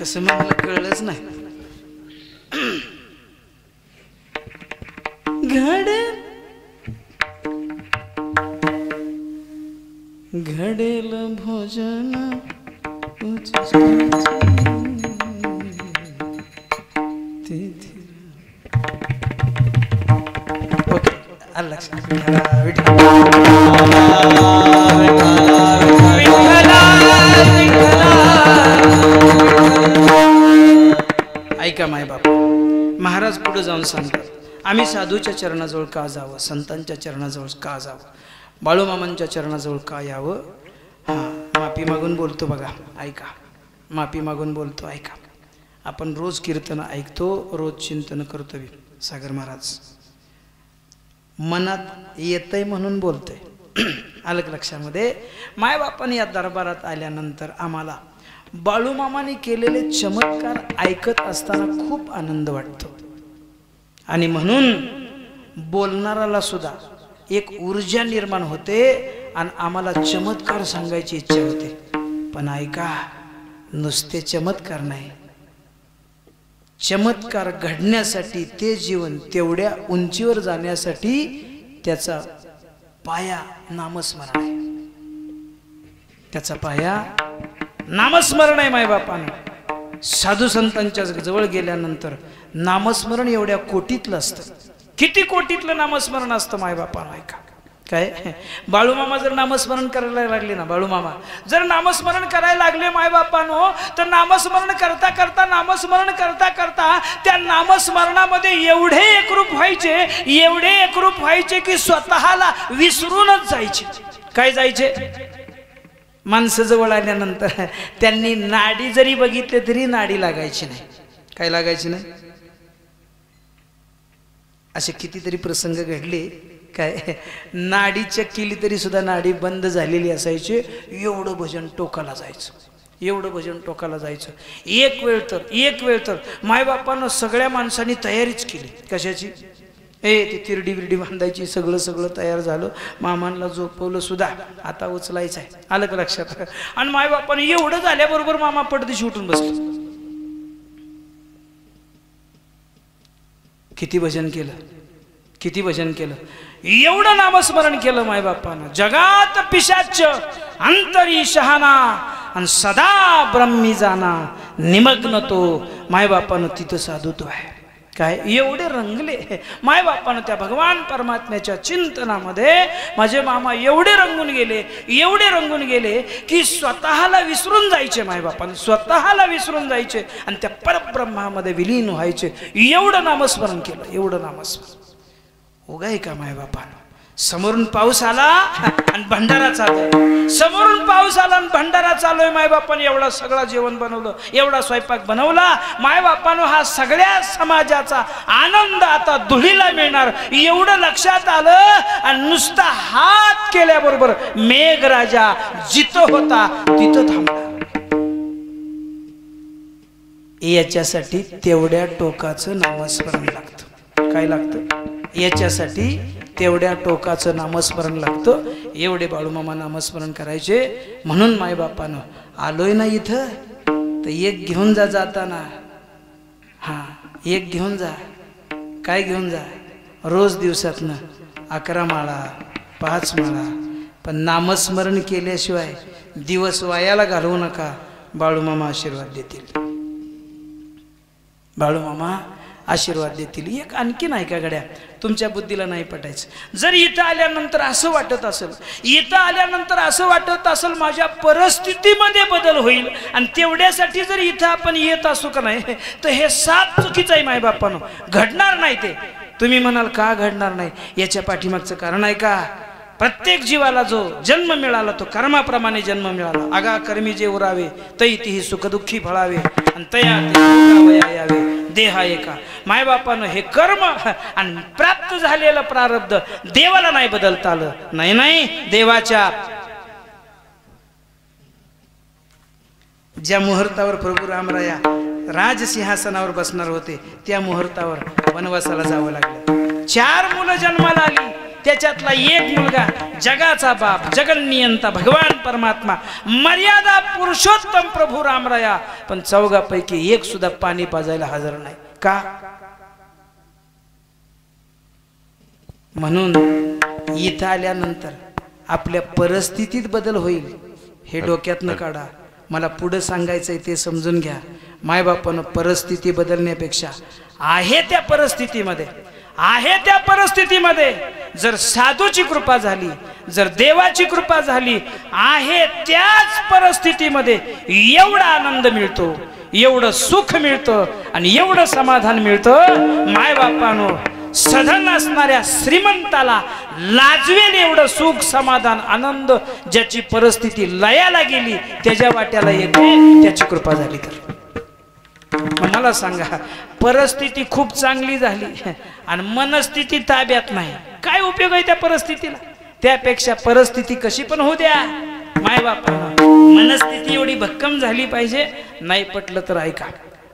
Speaker 3: कसं म्हणलं कळलंच नाही. घडेल भोजन ओके आलं लक्षात. ऐका माय बाप, महाराज पुढे जाऊन सांगतात, आम्ही साधूच्या चरणाजवळ का जावं, संतांच्या चरणाजवळ का जावं, बाळूमामांच्या चरणाजवळ का यावं. हां, माफी मागून बोलतो बघा, ऐका, माफी मागून बोलतो ऐका. आपण रोज कीर्तन ऐकतो, रोज चिंतन करतो. सागर महाराज मनात येतंय म्हणून बोलतोय. आलं लक्षामध्ये. मायबापाने या दरबारात आल्यानंतर आम्हाला बाळूमामाने केलेले चमत्कार ऐकत असताना खूप आनंद वाटतो, आणि म्हणून बोलणाराला सुद्धा एक ऊर्जा निर्माण होते आणि आम्हाला चमत्कार सांगायची इच्छा होते. पण ऐका, नुसते चमत्कार नाही, चमत्कार घडण्यासाठी ते जीवन तेवढ्या उंचीवर जाण्यासाठी त्याचा पाया नामस्मरण आहे. त्याचा पाया नामस्मरण आहे. मायबापानं साधू संतांच्या जवळ गेल्यानंतर नामस्मरण एवढ्या कोटीतलं असतं. किती कोटीतलं नामस्मरण असतं मायबापानं. ऐका काय, बाळूमामा जर नामस्मरण करायला लागले ना, बाळूमामा जर नामस्मरण करायला लागले मायबापानो, तर नामस्मरण करता करता नामस्मरण करता करता त्या नामस्मरणामध्ये एवढे एकरूप व्हायचे, एवढे एकरूप व्हायचे की स्वतःला विसरूनच जायचे. काय जायचे, माणसं जवळ आल्यानंतर त्यांनी नाडी जरी बघितले तरी नाडी लागायची नाही. काय लागायची नाही. असे कितीतरी प्रसंग घडले, काय नाडी चेक केली तरी सुद्धा नाडी बंद झालेली असायची. एवढं भजन टोकाला जायचं, एवढं भजन टोकाला जायचं. एक वेळ तर मायबापानं सगळ्या माणसांनी तयारीच केली. कशाची, ती तिरडी बिरडी बांधायची, सगळं तयार झालं. मामांना झोपवलं सुद्धा, आता उचलायचं आहे. आलं का लक्षात. आणि मायबापाने एवढं झाल्याबरोबर मामा पडदेशी उठून बसले. किती भजन केलं, एवढं नामस्मरण केलं मायबापानं. जगात पिशाच अंतरी शहाणा आणि सदा ब्रह्मी जाना, निमग्न तो. मायबापानं तिथं साधुत्व आहे. काय एवढे रंगले मायबापानं त्या भगवान परमात्म्याच्या चिंतनामध्ये माझे मामा एवढे रंगून गेले की स्वतःला विसरून जायचे मायबापानं, स्वतःला विसरून जायचे आणि त्या परब्रह्मामध्ये विलीन व्हायचे. एवढं नामस्मरण केलं, एवढं नामस्मरण. उगाय का मायबापानं समोरून पाऊस आला आणि भंडारा चालू, समोरून पाऊस आला आणि भंडारा चालू आहे. मायबापाने एवढा सगळा जेवण बनवलं, एवढा स्वयंपाक बनवला. मायबापानं हा सगळ्या समाजाचा आनंद आता धुळीला मिळणार एवढं लक्षात आलं आणि नुसता हात केल्याबरोबर मेघराजा जिथं होता तिथं थांबला. याच्यासाठी तेवढ्या टोकाचं नामस्मरण लागतं. काय लागतं? याच्यासाठी तेवढ्या टोकाचं नामस्मरण लागतं. एवढे बाळूमामा नामस्मरण करायचे. म्हणून मायबापानं आलोय ना इथं तर एक घेऊन जा जाताना. हां, एक घेऊन जा. काय घेऊन जा? रोज दिवसातनं 11 माळा 5 माळा, पण नामस्मरण केल्याशिवाय दिवस वायाला घालवू नका. बाळूमामा आशीर्वाद देतील, बाळूमामा आशीर्वाद देतील. एक आणखी नाही का गड्या, तुमच्या बुद्धीला नाही पटायचं. जर इथं आल्यानंतर असं वाटत असेल माझ्या परिस्थितीमध्ये बदल होईल आणि तेवढ्यासाठी जर इथं आपण येत असू का नाही तर हे साप चुकीचं आहे मायबापानं. घडणार नाही ते. तुम्ही म्हणाल का घडणार नाही? याच्या पाठीमागचं कारण आहे का? प्रत्येक जीवाला जो जन्म मिळाला तो कर्माप्रमाणे जन्म मिळाला. आगा कर्मी जे उरावे तै तिही सुखदुःखी फळावे आणि तया ते यावे देहा एका. मायबापानं हे कर्म आणि प्राप्त झालेलं प्रारब्ध देवाला नाही बदलता आलं. नाही, देवाच्या ज्या मुहूर्तावर प्रभू रामराया राजसिंहासनावर बसणार होते त्या मुहूर्तावर वनवासाला जावं लागलं. 4 मुलं जन्माला आली. त्याच्यातला एक मुलगा जगाचा बाप, जगन्नियंता भगवान परमात्मा, मर्यादा पुरुषोत्तम प्रभू रामराया. पण 4 पैकी एक सुद्धा पाणी पाजायला हजर नाही. का? म्हणून इथं आल्यानंतर आपल्या परिस्थितीत बदल होईल हे डोक्यातनं काढा. मला पुढे सांगायचंय ते समजून घ्या. मायबापानं परिस्थिती बदलण्यापेक्षा आहे त्या परिस्थितीमध्ये जर साधूची कृपा झाली, जर देवाची कृपा झाली, आहे त्याच परिस्थितीमध्ये एवढा आनंद मिळतो, एवढं सुख मिळतं आणि एवढं समाधान मिळतं. मायबापानं सधन असणाऱ्या श्रीमंताला लाजवेल एवढं सुख समाधान आनंद ज्याची परिस्थिती लयाला गेली त्याच्या वाट्याला येते त्याची कृपा झाली तर. मला सांगा, परिस्थिती खूप चांगली झाली आणि मनस्थिती ताब्यात नाही, काय उपयोग आहे त्या परिस्थितीला? त्यापेक्षा परिस्थिती कशी पण होऊ द्या, मायबापानं मनस्थिती एवढी भक्कम झाली पाहिजे. नाही पटलं तर ऐका,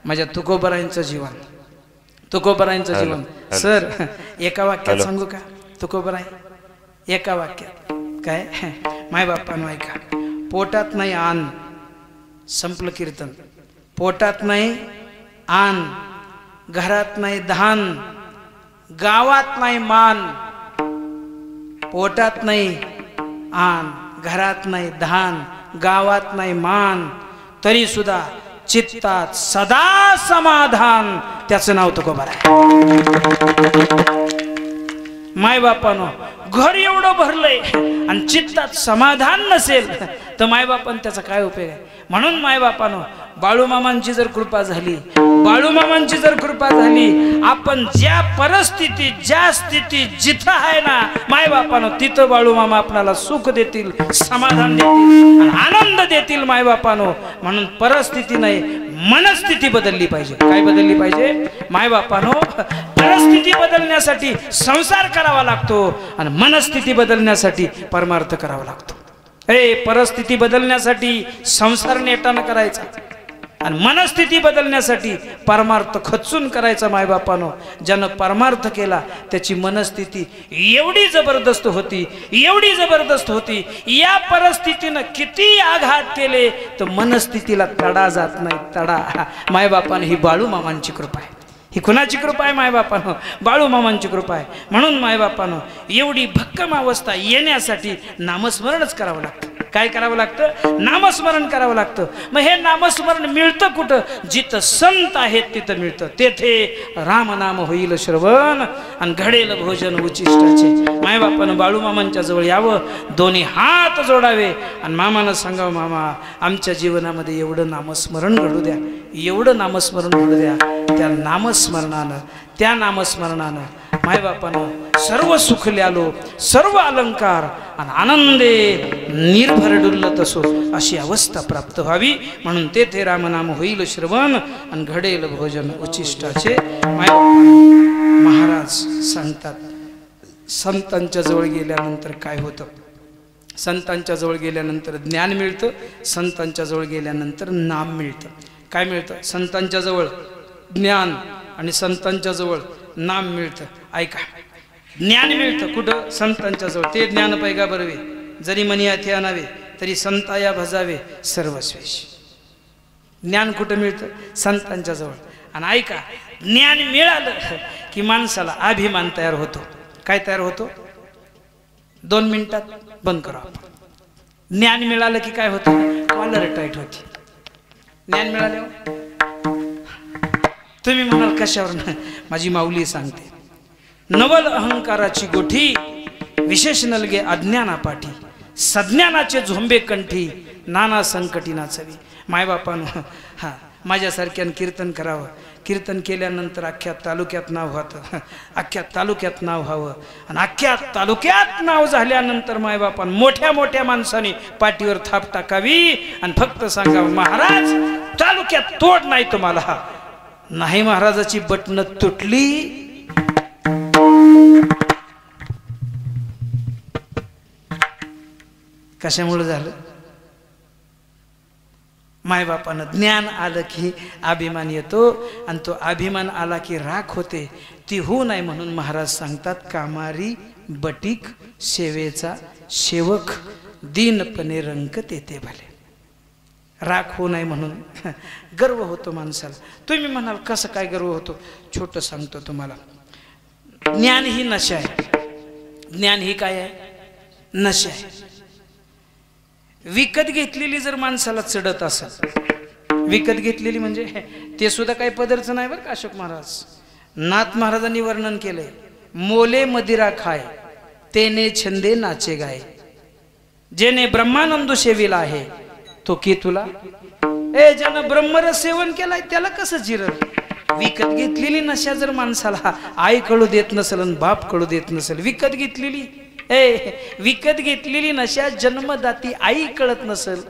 Speaker 3: माझ्या तुकोबरायांचं जीवन सर एका वाक्यात सांगू का? तुकोबराय एका वाक्यात काय? मायबापानं ऐका, पोटात नाही आन, संपलं कीर्तन. पोटात नाही आन, घरात नाही धान, गावात नाही मान. पोटात नाही आन, घरात नाही धान, गावात नाही मान, तरी सुद्धा चित्तात सदा समाधान. त्याचं नाव तुकोबा आहे. मायबापानं घर एवढं भरलंय आणि चित्तात समाधान नसेल तर मायबापानं त्याचा काय उपयोग आहे? म्हणून मायबापानं बाळूमामांची जर कृपा झाली, आपण ज्या परिस्थितीत ज्या स्थितीत जिथं आहे ना मायबापानं तिथं बाळूमामा आपल्याला सुख देतील, समाधान देतील, आनंद देतील मायबापानं. म्हणून परिस्थिती नाही, मनस्थिती बदलली पाहिजे. काय बदलली पाहिजे? मायबापानं परिस्थिती बदलण्यासाठी संसार करावा लागतो आणि मनस्थिती बदलण्यासाठी परमार्थ करावा लागतो. परिस्थिती बदलण्यासाठी संसार नेटानं करायचा आणि मनस्थिती बदलण्यासाठी परमार्थ खचून करायचा. मायबापानं ज्यानं परमार्थ केला त्याची मनस्थिती एवढी जबरदस्त होती, या परिस्थितीनं किती आघात केले तर मनस्थितीला तडा जात नाही, तडा. मायबापानं ही बाळूमामांची कृपा आहे. ही कुणाची कृपा आहे? मायबापानं बाळूमामांची कृपा आहे. म्हणून मायबापानं एवढी भक्कम अवस्था येण्यासाठी नामस्मरणच करावं लागतं. काय करावं लागतं? नामस्मरण करावं लागतं. मग हे नामस्मरण मिळतं कुठं? जिथं संत आहेत तिथं मिळतं. तेथे रामनाम होईल श्रवण आणि घडेल भोजन उचिष्टाचे. मायबापानं बाळूमामांच्या जवळ यावं, दोन्ही हात जोडावे आणि मामानं सांगावं, मामा आमच्या जीवनामध्ये एवढं नामस्मरण घडू द्या, एवढं नामस्मरण घडू द्या. त्या नामस्मरणानं मायबापानं सर्व सुख ल्यालो, सर्व अलंकार आणि आनंदे निर्भर डुल्लत असो अशी अवस्था प्राप्त व्हावी. म्हणून तेथे रामनाम होईल श्रवण आणि घडेल भोजन उचिष्टाचे. महाराज सांगतात, संतांच्या जवळ गेल्यानंतर काय होतं? संतांच्या जवळ गेल्यानंतर ज्ञान मिळतं, संतांच्या जवळ गेल्यानंतर नाम मिळतं. काय मिळतं? संतांच्या जवळ ज्ञान आणि संतांच्या जवळ नाम मिळतं. ऐका, ज्ञान मिळतं कुठं? संतांच्या जवळ. ते ज्ञान पैगा बरवे, जरी मनी हाती आणावे तरी संताया भजावे सर्वस्वेश. ज्ञान कुठं मिळतं? संतांच्या जवळ. आणि ऐका, ज्ञान मिळालं की माणसाला अभिमान तयार होतो. काय तयार होतो? 2 मिनिटात बंद करू आपण. ज्ञान मिळालं की काय होतं? कॉलर टाईट होती. ज्ञान मिळाल्यावर तुम्ही म्हणाल कशावर? माझी माऊली सांगते, नवल अहंकाराची गोठी, विशेष नलगे अज्ञानापाठी, सज्ञानाचे झोंबे कंठी, नाना संकटी नाचवी. मायबापानं माझ्यासारख्यानं कीर्तन करावं. कीर्तन केल्यानंतर अख्ख्या तालुक्यात नाव व्हावं, अख्ख्या तालुक्यात नाव व्हावं. आणि अख्ख्या तालुक्यात नाव झाल्यानंतर मायबापान मोठ्या मोठ्या माणसाने पाठीवर थाप टाकावी आणि फक्त सांगावं, महाराज तालुक्यात तोड नाही तुम्हाला. नाही महाराजाची बटणं तुटली, कशामुळे झालं? मायबापानं ज्ञान आलं की अभिमान येतो आणि तो अभिमान आला की राख होते. ती होऊ नये म्हणून महाराज सांगतात, कामारी बटीक सेवेचा सेवक, दीनपणे रंक तेथे भले. राख होऊ नये म्हणून गर्व होतो माणसाला. तुम्ही म्हणाल कसं काय गर्व होतो? छोटं सांगतो तुम्हाला. ज्ञान ही नशा आहे. ज्ञान ही काय आहे? नशा आहे. विकत घेतलेली जर माणसाला चढत असेल, विकत घेतलेली म्हणजे ते सुद्धा काही पदरचं नाही बरं का. अशोक महाराज, नाथ महाराजांनी वर्णन केलंय, मोले मदिरा खाय तेने छंदे नाचे गाय, जेने ब्रह्मानंद सेविला आहे तो की तुला. ज्यानं ब्रह्मरस सेवन केलाय त्याला कसं जिरल? विकत घेतलेली नशा जर माणसाला आई कळू देत नसेल आणि बाप कळू देत नसेल, विकत घेतलेली विकत घेतलेली नशा जन्मदाती आई कळत नसेल,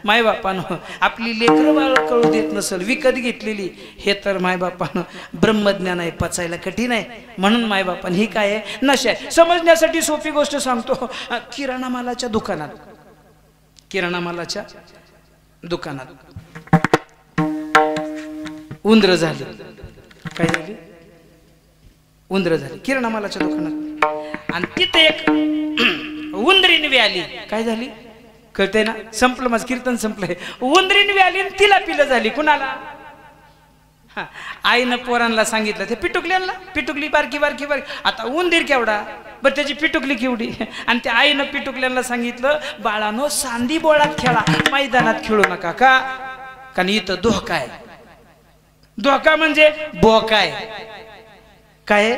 Speaker 3: मायबापानं आपली लेकरं बाळ कळू देत नसेल, विकत घेतलेली, हे तर मायबापानं ब्रह्मज्ञान आहे, पचायला कठीण आहे. म्हणून मायबापानं ही काय आहे? नशा आहे. समजण्यासाठी सोपी गोष्ट सांगतो. किराणा मालाच्या दुकानात, किराणा मालाच्या दुकानात उंदर झाली. काय झाली? उंदर झाली किराणा मालाच्या दुकानात. आणि तिथे एक उंदरीन आली. काय झाली? कळतंय ना? संपलं माझं कीर्तन, संपलंय. उंदरीन आली आणि तिला पिलं झाली. कुणाला? आईनं पोरांना सांगितलं, ते पिटुकल्यांना, पिटुकली बारकी बारकी बारकी. आता उंदीर केवढा, बरं त्याची पिटुकली केवढी. आणि त्या आईनं पिटुकल्यांना सांगितलं, बाळानो सांदी बोळात खेळा, मैदानात खेळू नका. का? कारण इथं धोका आहे. धोका म्हणजे बोका आहे. काय?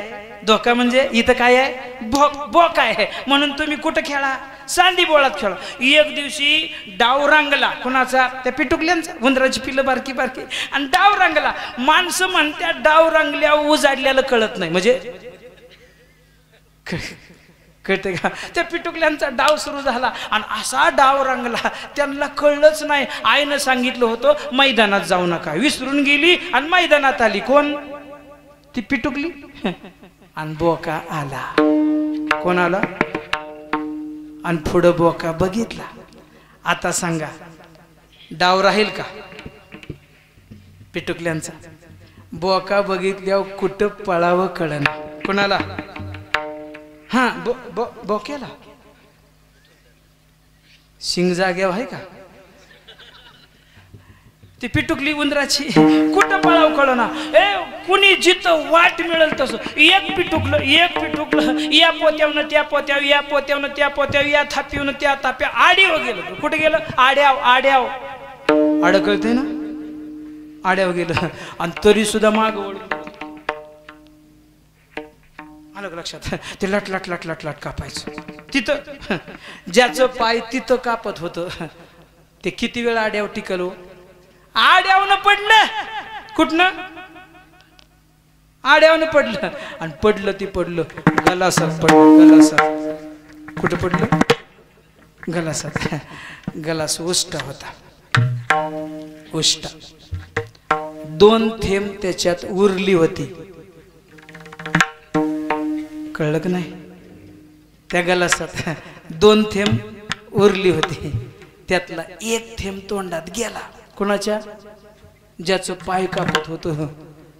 Speaker 3: धोका म्हणजे इथं काय आहे? बोका आहे. म्हणून तुम्ही कुठं खेळा? सांदी बोळात खेळा. एक दिवशी डाव रंगला. कुणाचा? त्या पिटुकल्यांचा. उंदराची पिल्लं बारकी बारकी. आणि डाव रंगला. माणसं म्हणत्या डाव रंगल्या उजाडल्याला कळत नाही. म्हणजे कळते का? त्या पिटुकल्यांचा डाव सुरू झाला आणि असा डाव रंगला, त्यांना कळलंच नाही. आईनं सांगितलं होतं मैदानात जाऊ नका, विसरून गेली आणि मैदानात आली. कोण? ती पिटुकली. आणि बोका आला. कोण आला? आणि पुढं बोका बघितला. आता सांगा, डाव राहील का पिटुकल्यांचा? बोका बघितल्यावर कुठं पळावं कळना. कोणाला? बोक्याला. शिंग जाग्यावर आहे का? ती पिटुकली उंदराची कुठं पळाव कळना. कुणी जिथं वाट मिळेल तसं एक पिटुकलं या पोत्यावनं त्या पोत्याव, या पोत्यावनं त्या पोत्याव, या थापीवनं त्या थाप्या, आड्यावर गेलं. कुठे गेलं? आड्याव. आड कळतंय ना, आड्यावर गेलं. आणि तरी सुद्धा माग वळ. आलं लक्षात? ते लट लट लट लट लट कापायचं. तिथं ज्याचं पाय तिथं कापत होतं ते किती वेळ आड्यावर टिकलो. आड्यावनं पडलं. कुठनं? आड्यावनं पडलं. आणि पडलं ती पडलं गलासात पडलं. गलासात कुठं पडलं? गलासात. गलास उष्टा होता. उष्टा 2 थेंब त्याच्यात उरली होती. कळलं का नाही? त्या गलासात 2 थेंब उरली होती. त्यातला 1 थेंब तोंडात गेला. कोणाच्या? ज्याचं पाय कापत होतं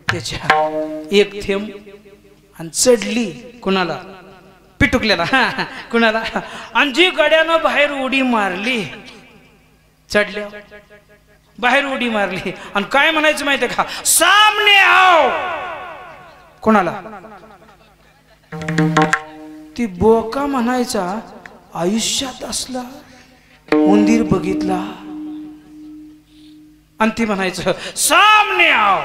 Speaker 3: त्याच्या 1 थेंब. आणि चढली कोणाला? पिटुकल्याला. कुणाला? आणि जी गड्यानं बाहेर उडी मारली, चढल्या बाहेर उडी मारली. आणि काय म्हणायचं माहितीये का? सामने आओ. कोणाला? ती बोका म्हणायचा आयुष्यात असला उंदीर बघितला. आणि ती म्हणायचं सामने आओ.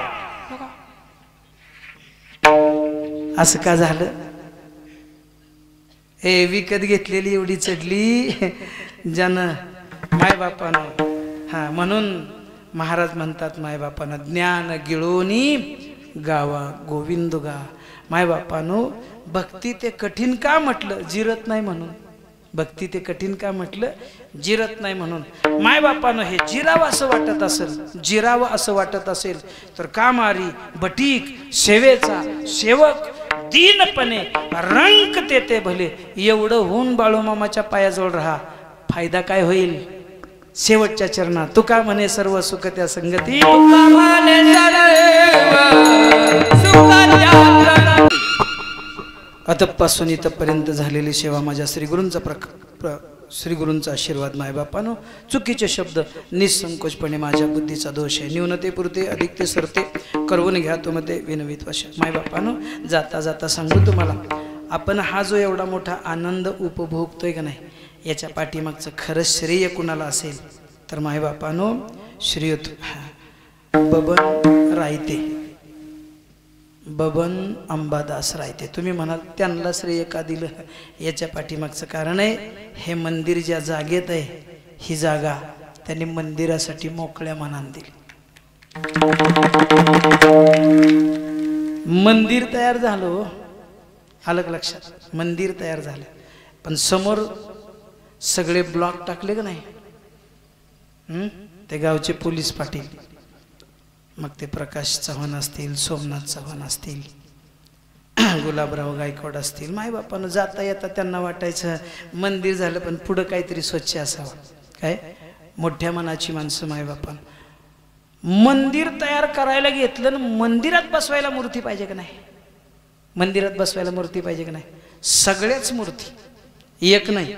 Speaker 3: असं का झालं? विकत घेतलेली एवढी चढली ज्यानं मायबापानं. म्हणून महाराज म्हणतात मायबापानं ज्ञान गिळोनी गावा गोविंद गा. मायबापानो भक्ती ते कठीण का म्हटलं? जिरत नाही म्हणून. भक्ती ते कठीण का म्हटलं? जिरत नाही म्हणून. मायबापानं हे जिरावं असं वाटत असेल, जिरावं असं वाटत असेल तर कामारी बटीक सेवेचा सेवक दीनपणे रंक देते भले. एवढं होऊन बाळूमामाच्या पायाजवळ राहा. फायदा काय होईल? शेवटच्या चरणात तुका म्हणे सर्व सुख त्या संगती. अतपासून इथपर्यंत झालेली सेवा माझ्या श्रीगुरूंचा आशीर्वाद मायबापानो. चुकीचे शब्द निसंकोचपणे माझ्या बुद्धीचा दोष आहे. न्यूनतेपुरते अधिकते सरते करवून घ्या तुमते विनवित वश. मायबापानो जाता जाता सांगू तुम्हाला, आपण हा जो एवढा मोठा आनंद उपभोगतोय का नाही, याच्या पाठीमागचं खरं श्रेय कुणाला असेल तर मायबापानो श्रीयुत बबन रायते, बबन अंबादास रायते. तुम्ही म्हणाल त्यांना श्रेय का दिलं? याच्या पाठीमागचं कारण आहे, हे मंदिर ज्या जागेत आहे ही जागा त्यांनी मंदिरासाठी मोकळ्या मनाने दिली. मंदिर तयार झालं, आलं लक्षात? मंदिर तयार झालं, पण समोर सगळे ब्लॉक टाकले का नाही? ते गावचे पोलीस पाटील, मग ते प्रकाश चव्हाण असतील, सोमनाथ चव्हाण असतील, गुलाबराव गायकवाड असतील. मायबापानं जाता येता त्यांना वाटायचं मंदिर झालं पण पुढं काहीतरी स्वच्छ असावं. काय मोठ्या मनाची माणसं मायबापानं मंदिर तयार करायला घेतलं. मंदिरात बसवायला मूर्ती पाहिजे का नाही? मंदिरात बसवायला मूर्ती पाहिजे का नाही? सगळ्याच मूर्ती, एक नाही,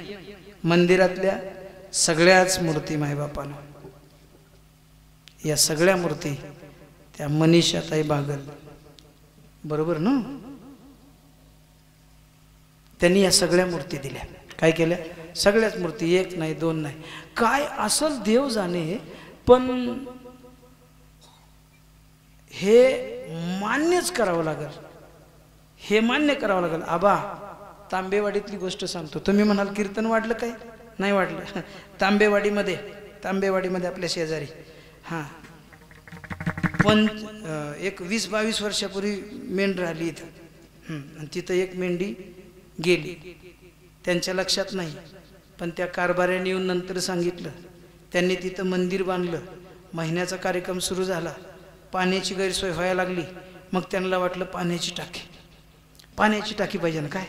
Speaker 3: मंदिरातल्या सगळ्याच मूर्ती मायबापानं, या सगळ्या मूर्ती त्या मनीषाताई बागल, बरोबर ना? त्यांनी या सगळ्या मूर्ती दिल्या. काय केल्या? सगळ्याच मूर्ती, एक नाही, दोन नाही. काय असल देव जाणे, पण हे मान्यच करावं लागेल, हे मान्य करावं लागेल. आबा तांबेवाडीतली गोष्ट सांगतो. तुम्ही म्हणाल कीर्तन वाढलं काय? नाही वाढलं. तांबेवाडीमध्ये आपल्या शेजारी पण एक 20-22 वर्षापूर्वी मेंढर आली इथं, आणि तिथं एक मेंढी गेली. त्यांच्या लक्षात नाही, पण त्या कारभाऱ्याने येऊन नंतर सांगितलं. त्यांनी तिथं मंदिर बांधलं. महिन्याचा कार्यक्रम सुरू झाला. पाण्याची गैरसोय व्हायला लागली. मग त्यांना वाटलं पाण्याची टाकी पाहिजे ना. काय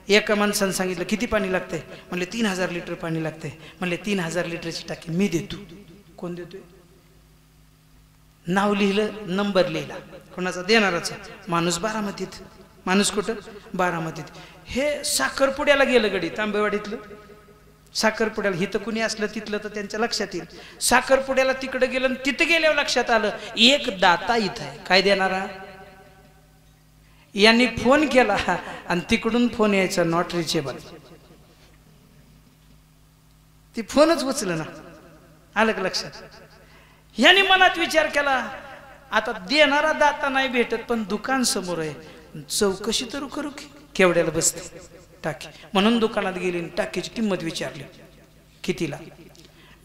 Speaker 3: एका माणसानं सांगितलं किती पाणी लागतंय? म्हणले 3000 लिटर पाणी लागतंय. म्हणले 3000 लिटरची टाकी मी देतो. कोण देतोय? नाव लिहिलं, नंबर लिहिला, कोणाचा? देणाराचा. माणूस बारामतीत. माणूस कुठं? बारामतीत. हे साखरपुड्याला गेलं गडी तांबेवाडीतलं. साखरपुड्याला हिथं कुणी असलं तिथलं तर त्यांच्या लक्षात येईल. साखरपुड्याला तिकडे गेलं आणि तिथं गेल्यावर लक्षात आलं एक दाता इथं आहे. काय देणारा? यांनी फोन केला आणि तिकडून फोन यायचा नॉट रिचेबल. ती फोनच उचलं ना. आलं का लक्षात? यांनी मनात विचार केला आता देणारा दाता नाही भेटत पण दुकान समोर आहे, चौकशी तर करू की केवढ्याला बसते टाकी. म्हणून दुकानात गेली आणि टाकीची किंमत विचारली कितीला.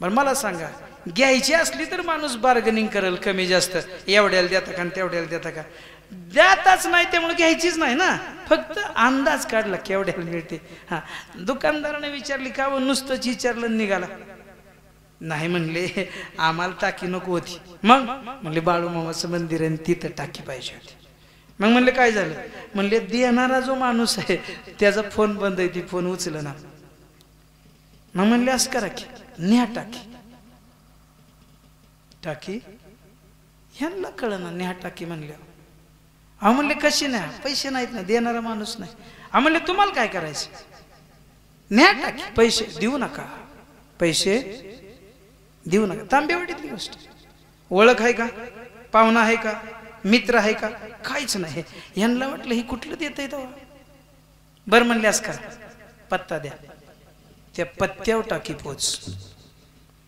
Speaker 3: बरं मला सांगा घ्यायची असली तर माणूस बार्गनिंग करेल कमी जास्त, एवढ्याला देता का तेवढ्याला देता का. देताच नाही त्यामुळे घ्यायचीच नाही ना, फक्त अंदाज काढला केवढ्याला मिळते. हा दुकानदाराने विचारली का व नुसतंच विचारलं निघाला. नाही म्हणले आम्हाला टाकी नको होती. मग म्हणले बाळूमामाचं मंदिर आहे तिथं टाकी पाहिजे होती. मग म्हणले काय झालं? म्हणले देणारा जो माणूस आहे त्याचा फोन बंद आहे, ती फोन उचल ना. मग म्हणले असं करा की न्या टाकी. टाकी ह्यांना कळ ना न्या टाकी म्हणल्या. अहो म्हणले कशी नाही, पैसे नाहीत ना, देणारा माणूस नाही. अहो म्हणले तुम्हाला काय करायचं? न्या टाकी, पैसे देऊ नका, पैसे देऊ नका. तांबेवाडीतली गोष्ट. ओळख आहे का? पाहुणा आहे का? मित्र आहे का? काहीच नाही. यांना वाटलं ही कुठलं देत आहे तेव्हा. बरं म्हणले असं करा पत्ता द्या. त्या पत्त्यावर टाकी पोच.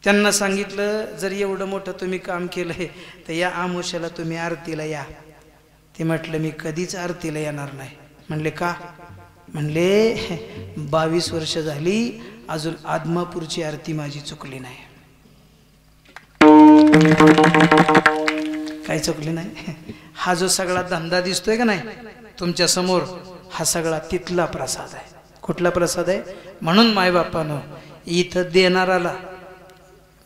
Speaker 3: त्यांना सांगितलं जर एवढं मोठं तुम्ही काम केलंय तर या आमुष्याला तुम्ही आरतीला या. ते म्हटलं मी कधीच आरतीला येणार नाही. म्हणले का? म्हणले 22 वर्ष झाली अजून आदमापूरची आरती माझी चुकली नाही. काही चुकली नाही. हा जो सगळा धंदा दिसतोय का नाही तुमच्या समोर, हा सगळा तिथला प्रसाद आहे. कुठला प्रसाद आहे? म्हणून मायबापानं इथं देणाराला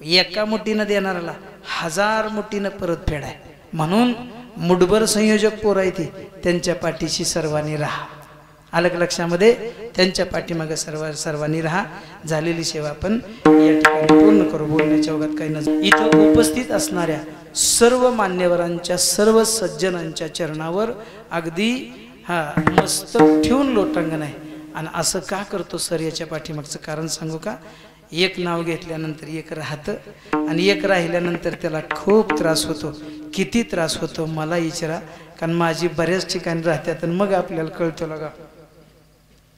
Speaker 3: एका मुठीनं देणाराला 1000 मुठीनं परत फेड आहे. म्हणून मुठभर संयोजक पोर आहे ती त्यांच्या पाठीशी सर्वांनी राहा. आलं का लक्षामध्ये? त्यांच्या पाठीमागे सर्वांनी राहा. झालेली सेवा आपण या ठिकाणी पूर्ण करू. बोलण्याच्या ओघात काही नसतं. इथं उपस्थित असणाऱ्या सर्व मान्यवरांच्या सर्व सज्जनांच्या चरणावर अगदी मस्तक ठेवून लोटांगण आहे. आणि असं का करतो सर याच्या पाठीमागचं कारण सांगू का? एक नाव घेतल्यानंतर एक राहतं आणि एक राहिल्यानंतर त्याला खूप त्रास होतो. किती त्रास होतो मला विचारा, कारण माझी बऱ्याच ठिकाणी राहतात आणि मग आपल्याला कळतं लगा.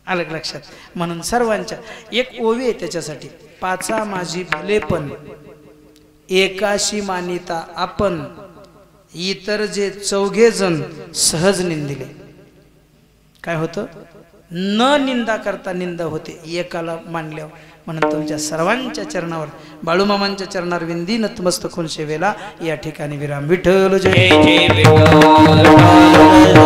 Speaker 3: अलग लक्षात. म्हणून सर्वांच्या एक ओवी आहे त्याच्यासाठी. पाचा माझी भलेपण एकाशी मानिता आपण, इतर जे 4 जण सहज निंदिले. काय होतं? न निंदा करता निंदा होते एकाला मानल्यावर. म्हणून तुमच्या सर्वांच्या चरणावर बाळूमामांच्या चरणावर विंदी नतमस्तक होऊन सेवेला या ठिकाणी विराम. विठ्ठल जय जय विठ्ठल.